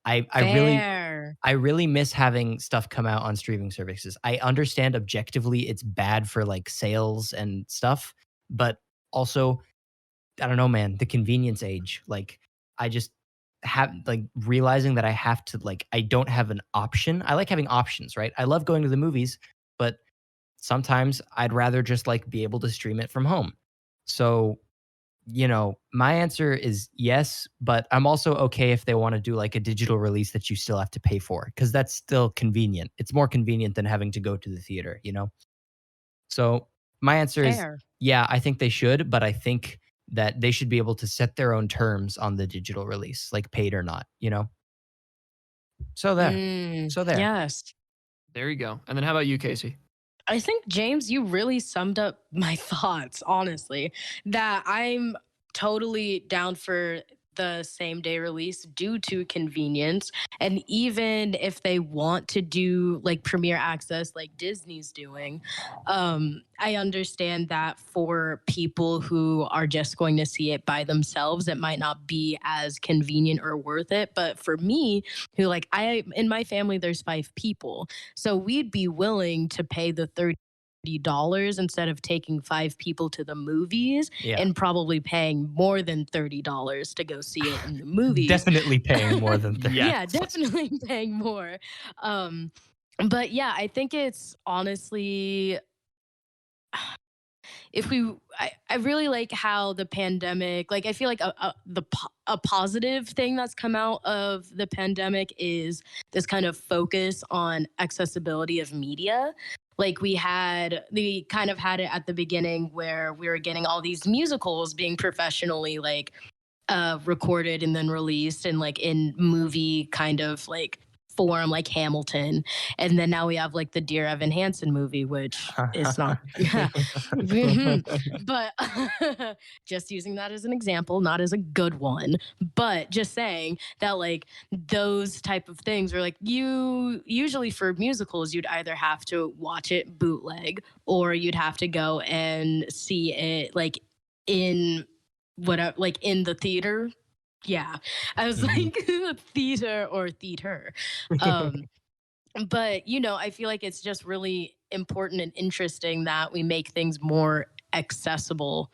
fair. I really miss having stuff come out on streaming services. I understand objectively it's bad for like sales and stuff, but also I don't know, man, the convenience age. Like I just have like realizing that I have to like I don't have an option. I like having options, right? I love going to the movies, but sometimes I'd rather just like be able to stream it from home. So, my answer is yes, but I'm also okay if they want to do like a digital release that you still have to pay for because that's still convenient. It's more convenient than having to go to the theater. So, my answer is Fair. yeah, I think they should, but I think that they should be able to set their own terms on the digital release, like paid or not. So there. So there. Yes. There you go. And then how about you, Kasey? I think, James, you really summed up my thoughts, honestly, that I'm totally down for the same day release due to convenience. And even if they want to do like premiere access like Disney's doing, I understand that for people who are just going to see it by themselves, it might not be as convenient or worth it. But for me, who like in my family, there's 5 people. So we'd be willing to pay the $30 instead of taking 5 people to the movies Yeah. and probably paying more than $30 to go see it in the movies. Definitely paying more than 30. Yeah, definitely paying more. Um, but yeah, I think it's honestly if we I really like how the pandemic like I feel like a positive thing that's come out of the pandemic is this kind of focus on accessibility of media. Like we kind of had it at the beginning where we were getting all these musicals being professionally like recorded and then released and like in movie kind of like form like Hamilton. And then now we have like the Dear Evan Hansen movie, which is not but just using that as an example, not as a good one, but just saying that like those type of things are like you usually for musicals you'd either have to watch it bootleg or you'd have to go and see it like in whatever like in the theater. Yeah, I was Mhm. like theater or theater. um but I feel like it's just really important and interesting that we make things more accessible.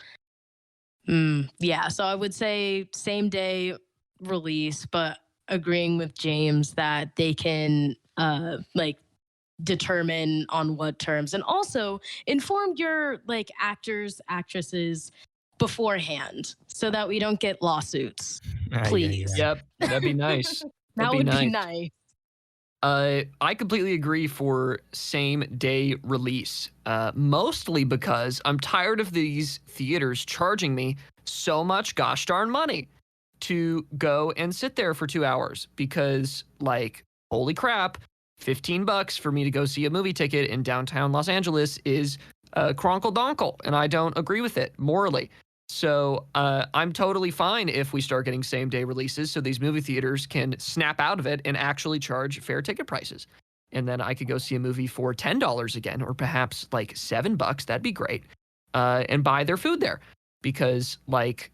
Yeah, so I would say same day release, but agreeing with James that they can like determine on what terms and also inform your like actors actresses beforehand so that we don't get lawsuits, Yeah, please. yeah. Yep, that'd be nice. That'd That be would be nice. nice. I completely agree for same day release, mostly because I'm tired of these theaters charging me so much gosh darn money to go and sit there for 2 hours because, like, holy crap, $15 for me to go see a movie ticket in downtown Los Angeles is cronkle donkle, and I don't agree with it morally. So I'm totally fine if we start getting same day releases so these movie theaters can snap out of it and actually charge fair ticket prices. And then I could go see a movie for $10 again, or perhaps like $7. That'd be great. And buy their food there because like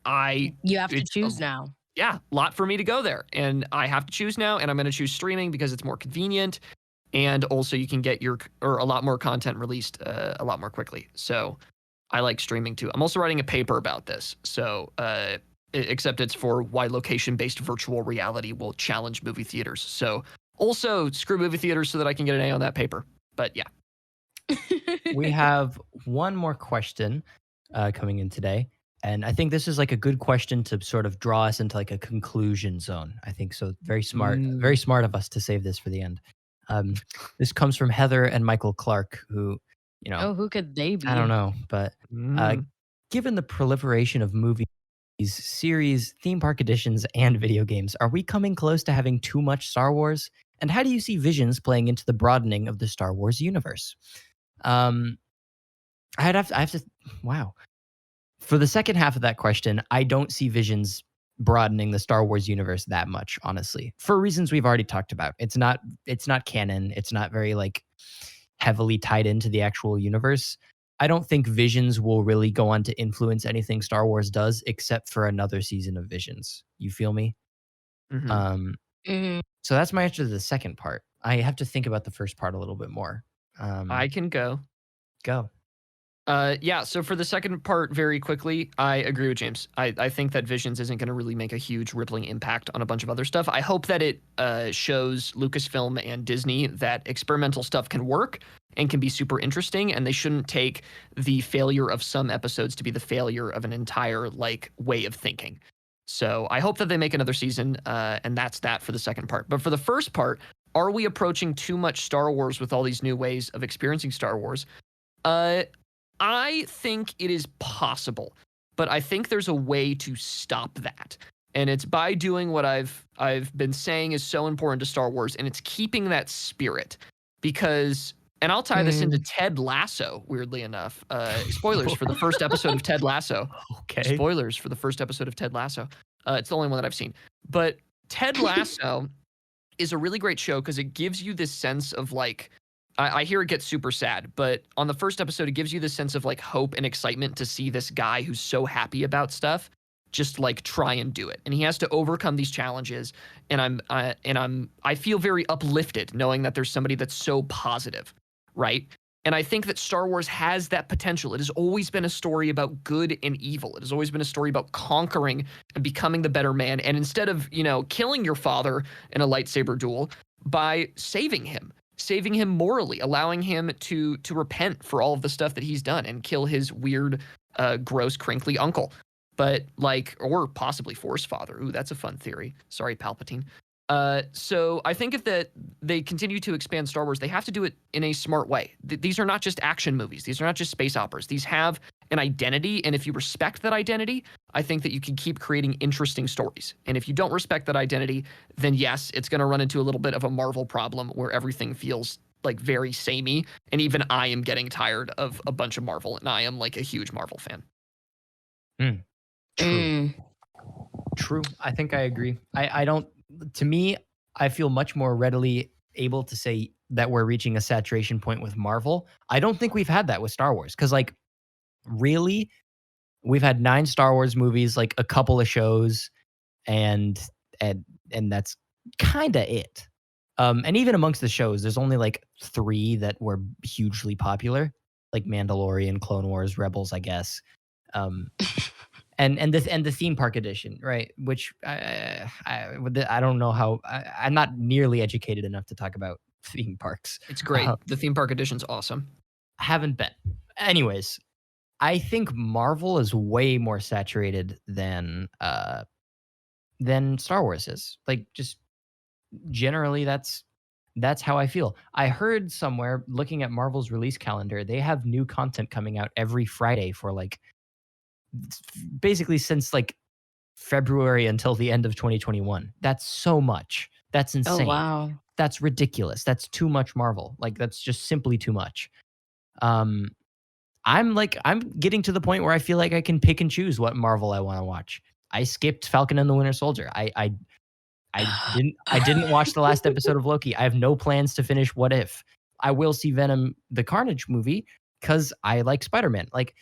You have to it's choose now. yeah, lot for me to go there. And I have to choose now. And I'm going to choose streaming because it's more convenient. And also you can get a lot more content released a lot more quickly. So I like streaming too. I'm also writing a paper about this. So, except it's for why location-based virtual reality will challenge movie theaters. So, also screw movie theaters so that I can get an A on that paper. But yeah. We have one more question coming in today. And I think this is like a good question to sort of draw us into like a conclusion zone. I think so. Very smart of us to save this for the end. This comes from Heather and Michael Clark, who, you know, Oh, who could they I don't be? know, but given the proliferation of movies, series, theme park editions, and video games, are we coming close to having too much Star Wars? And how do you see Visions playing into the broadening of the Star Wars universe? Um, I have to, wow. For the second half of that question, I don't see Visions broadening the Star Wars universe that much, honestly, for reasons we've already talked about. It's not canon. It's not very like heavily tied into the actual universe. I don't think Visions will really go on to influence anything Star Wars does except for another season of Visions. You feel me? Mhm. So that's my answer to the second part. I have to think about the first part a little bit more. I can go. Go. Yeah, so for the second part, very quickly, I agree with James. I think that Visions isn't going to really make a huge rippling impact on a bunch of other stuff. I hope that it shows Lucasfilm and Disney that experimental stuff can work and can be super interesting, and they shouldn't take the failure of some episodes to be the failure of an entire like way of thinking. So I hope that they make another season, and that's that for the second part. But for the first part, are we approaching too much Star Wars with all these new ways of experiencing Star Wars? I think it is possible, but I think there's a way to stop that. And it's by doing what I've been saying is so important to Star Wars, and it's keeping that spirit. Because, and I'll tie this into Ted Lasso, weirdly enough. Spoilers for the first episode of Ted Lasso. Okay. Spoilers for the first episode of Ted Lasso. It's the only one that I've seen. But Ted Lasso is a really great show because it gives you this sense of like, I hear it gets super sad, but on the first episode, it gives you this sense of like hope and excitement to see this guy who's so happy about stuff just like try and do it, and he has to overcome these challenges. And I feel very uplifted knowing that there's somebody that's so positive, right? And I think that Star Wars has that potential. It has always been a story about good and evil. It has always been a story about conquering and becoming the better man. And instead of killing your father in a lightsaber duel, by saving him morally, allowing him to repent for all of the stuff that he's done and kill his weird, gross, crinkly uncle. But or possibly Force father. Ooh, that's a fun theory. Sorry, Palpatine. So I think if they continue to expand Star Wars, they have to do it in a smart way. These are not just action movies. These are not just space operas. These have an identity, and if you respect that identity, I think that you can keep creating interesting stories. And if you don't respect that identity, then yes, it's going to run into a little bit of a Marvel problem where everything feels like very samey, and even I am getting tired of a bunch of Marvel, and I am like a huge Marvel fan. True. I think I agree. I don't, to me, I feel much more readily able to say that we're reaching a saturation point with Marvel. I don't think we've had that with Star Wars. Cause like really, we've had 9 Star Wars movies, like a couple of shows, and that's kind of it. And even amongst the shows, there's only like 3 that were hugely popular, like Mandalorian, Clone Wars, Rebels, I guess. And the theme park edition, right? Which I don't know how I'm not nearly educated enough to talk about theme parks. It's great. The theme park edition's awesome. Haven't been. Anyways, I think Marvel is way more saturated than Star Wars is. Like just generally that's how I feel. I heard somewhere looking at Marvel's release calendar, they have new content coming out every Friday for like basically since like February until the end of 2021. That's so much. That's insane. Oh, wow. That's ridiculous. That's too much Marvel. Like that's just simply too much. I'm getting to the point where I feel like I can pick and choose what Marvel I want to watch. I skipped Falcon and the Winter Soldier. I didn't watch the last episode of Loki. I have no plans to finish What If. I will see Venom the Carnage movie cuz I like Spider-Man. Like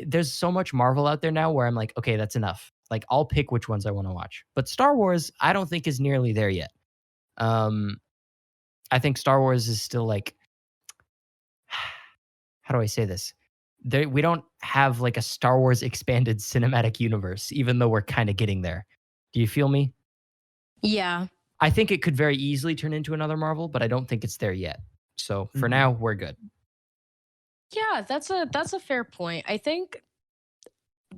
there's so much Marvel out there now where I'm like, okay, that's enough. Like I'll pick which ones I want to watch. But Star Wars, I don't think is nearly there yet. I think Star Wars is still like, how do I say this? We don't have like a Star Wars expanded cinematic universe, even though we're kind of getting there. Do you feel me? Yeah. I think it could very easily turn into another Marvel, but I don't think it's there yet. So for now, we're good. Yeah, that's a fair point. I think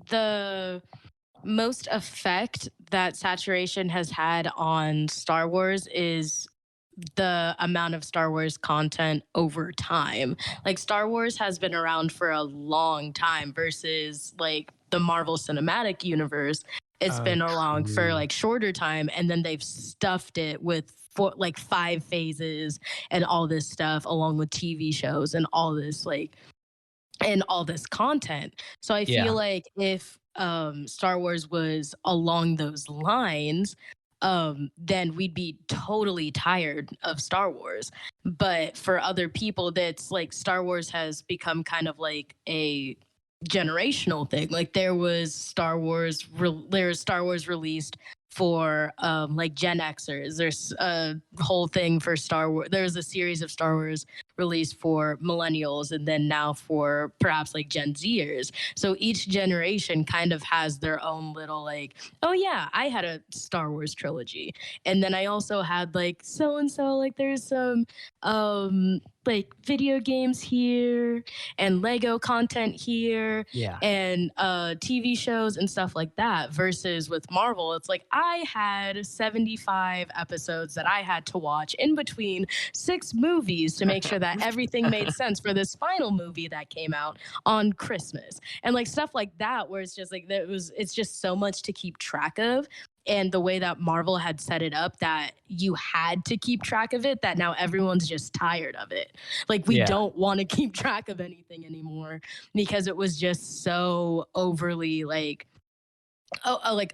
the most effect that saturation has had on Star Wars is the amount of Star Wars content over time. Like Star Wars has been around for a long time versus like the Marvel Cinematic Universe. It's Oh, been along for true. like shorter time, and then they've stuffed it with like 5 phases and all this stuff, along with TV shows and all this content. So I feel Yeah. like if Star Wars was along those lines, then we'd be totally tired of Star Wars. But for other people, that's like Star Wars has become kind of like a generational thing. Like there's Star Wars released for like Gen Xers. There's a whole thing for Star Wars. There's a series of Star Wars released for millennials, and then now for perhaps like Gen Zers. So each generation kind of has their own little like, oh yeah, I had a Star Wars trilogy. And then I also had like so and so, like there's some like video games here and Lego content here Yeah. and TV shows and stuff like that. Versus with Marvel, it's like I had 75 episodes that I had to watch in between 6 movies to make sure that everything made sense for this final movie that came out on Christmas. And like stuff like that, where it's just like it's just so much to keep track of. And the way that Marvel had set it up, that you had to keep track of it, that now everyone's just tired of it. Like we Yeah. don't want to keep track of anything anymore because it was just so overly like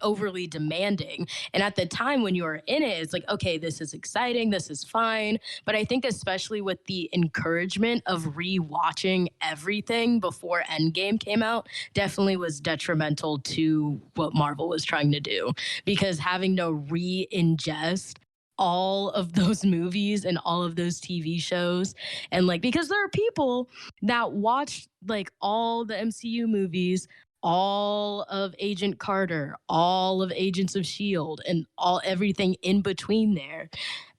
overly demanding. And at the time when you were in it, it's like, okay, this is exciting, this is fine. But I think especially with the encouragement of rewatching everything before Endgame came out, definitely was detrimental to what Marvel was trying to do. Because having to re-ingest all of those movies and all of those TV shows, and like because there are people that watch like all the MCU movies, all of Agent Carter, all of Agents of Shield, and all everything in between there.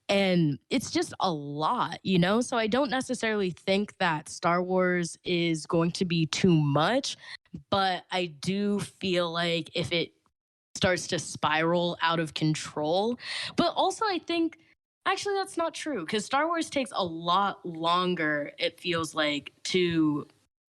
And it's just a lot, you know? So I don't necessarily think that Star Wars is going to be too much, but I do feel like if it starts to spiral out of control, but also I think actually that's not true because Star Wars takes a lot longer, it feels like, to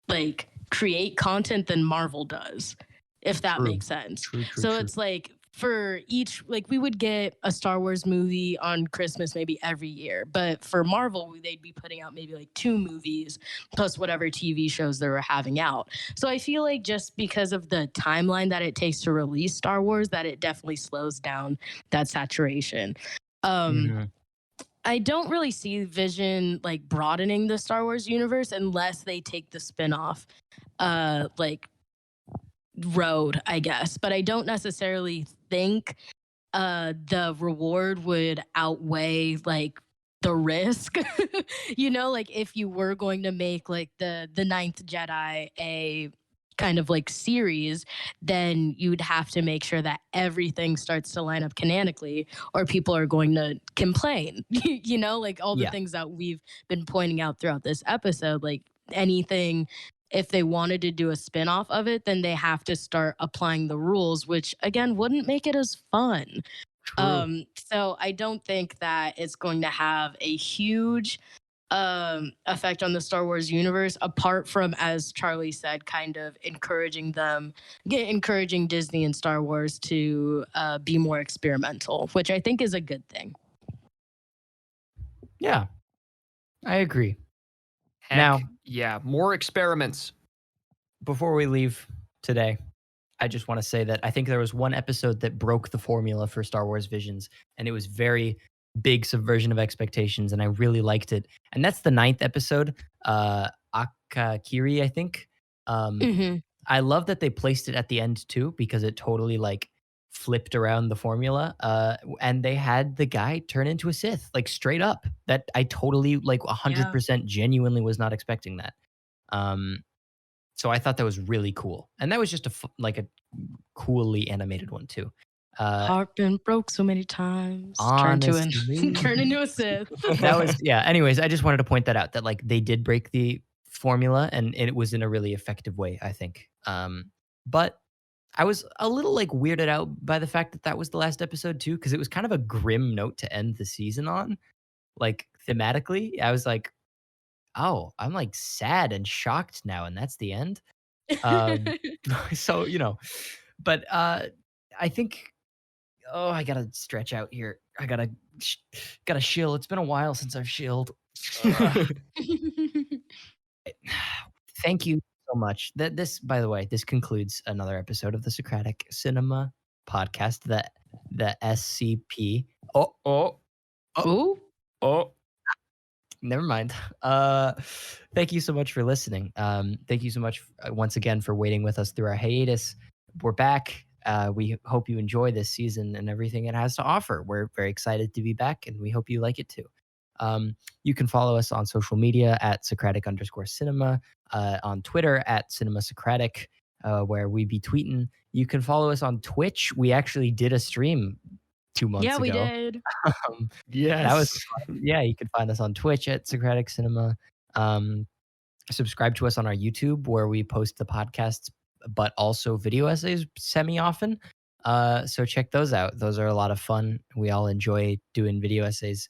like create content than Marvel does, if that True. makes sense. True, true, So true. it's like for each, like we would get a Star Wars movie on Christmas maybe every year, but for Marvel, they'd be putting out maybe like 2 movies plus whatever TV shows they were having out. So I feel like just because of the timeline that it takes to release Star Wars, that it definitely slows down that saturation. Um, Mhm. I don't really see Vision like broadening the Star Wars universe unless they take the spin-off like road, I guess. But I don't necessarily think the reward would outweigh like the risk. You know, like if you were going to make like the Ninth Jedi a kind of like series, then you'd have to make sure that everything starts to line up canonically, or people are going to complain. You know, like all the Yeah. things that we've been pointing out throughout this episode, like anything, if they wanted to do a spin-off of it, then they have to start applying the rules, which again wouldn't make it as fun. True. So I don't think that it's going to have a huge effect on the Star Wars universe, apart from, as Charlie said, kind of encouraging Disney and Star Wars to be more experimental, which I think is a good thing. Yeah, I agree. Heck, Now, yeah, more experiments. before we leave today, I just want to say that I think there was one episode that broke the formula for Star Wars Visions, and it was very big subversion of expectations, and I really liked it. And that's the ninth episode, Akakiri, I think. Um, Hmm. I love that they placed it at the end too, because it totally like flipped around the formula. And they had the guy turn into a Sith, like straight up. That I totally like Yeah. 100% genuinely was not expecting that. Um, so I thought that was really cool, and that was just like a coolly animated one too. Uh, Heart been broke so many times. honestly, Turn into a Sith. that was yeah. Anyways, I just wanted to point that out that like they did break the formula, and it was in a really effective way, I think. But I was a little like weirded out by the fact that that was the last episode too, because it was kind of a grim note to end the season on. Like thematically, I was like, oh, I'm like sad and shocked now, and that's the end. Um, so but I think I gotta stretch out here. I gotta shill. It's been a while since I've shilled. Uh, Thank you so much. This, by the way, this concludes another episode of the Socratic Cinema podcast. The SCP. Oh, Oh, oh, Ooh. oh. never mind. Thank you so much for listening. Thank you so much once again for waiting with us through our hiatus. We're back. We hope you enjoy this season and everything it has to offer. We're very excited to be back, and we hope you like it too. You can follow us on social media at Socratic_cinema, on Twitter at Cinema Socratic, where we be tweeting. You can follow us on Twitch. We actually did a stream 2 months Yeah, ago. we did. Um, Yes. that was fun. Yeah, you can find us on Twitch at Socratic Cinema. Subscribe to us on our YouTube, where we post the podcasts, but also video essays semi often. So check those out. Those are a lot of fun. We all enjoy doing video essays.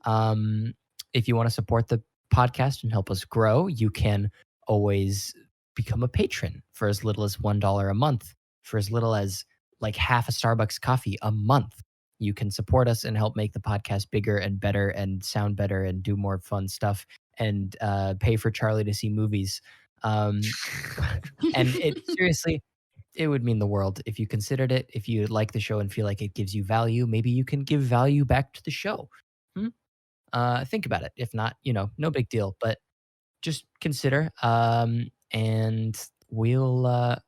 If you want to support the podcast and help us grow, you can always become a patron for as little as $1 a month, for as little as like half a Starbucks coffee a month. You can support us and help make the podcast bigger and better and sound better and do more fun stuff and pay for Charlie to see movies. And it seriously, it would mean the world if you considered it. If you like the show and feel like it gives you value, maybe you can give value back to the show. Think about it. If not, no big deal, but just consider. And we'll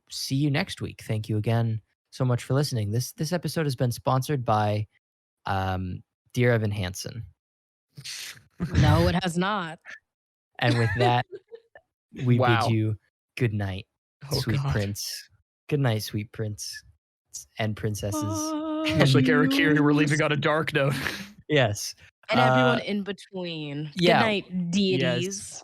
see you next week. Thank you again so much for listening. This episode has been sponsored by Dear Evan Hansen. No, it has not. And with that, we Wow. bid you good night, Oh, sweet God. prince. Good night, sweet prince and princesses. It's like Eric Carey, we're leaving on a dark note. Yes. And everyone in between. yeah. Good night, deities,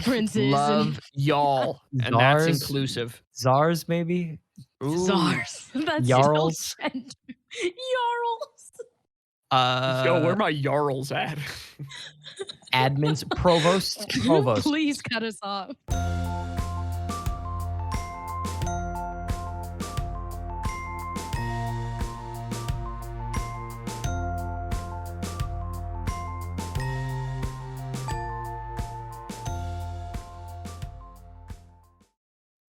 princes, Love y'all. And that's Czars. inclusive. Czars, maybe? and Ooh. czars. That's Jarls. so gender. Jarls. Yo, where my Jarls at? Admins, provosts, Please cut us off.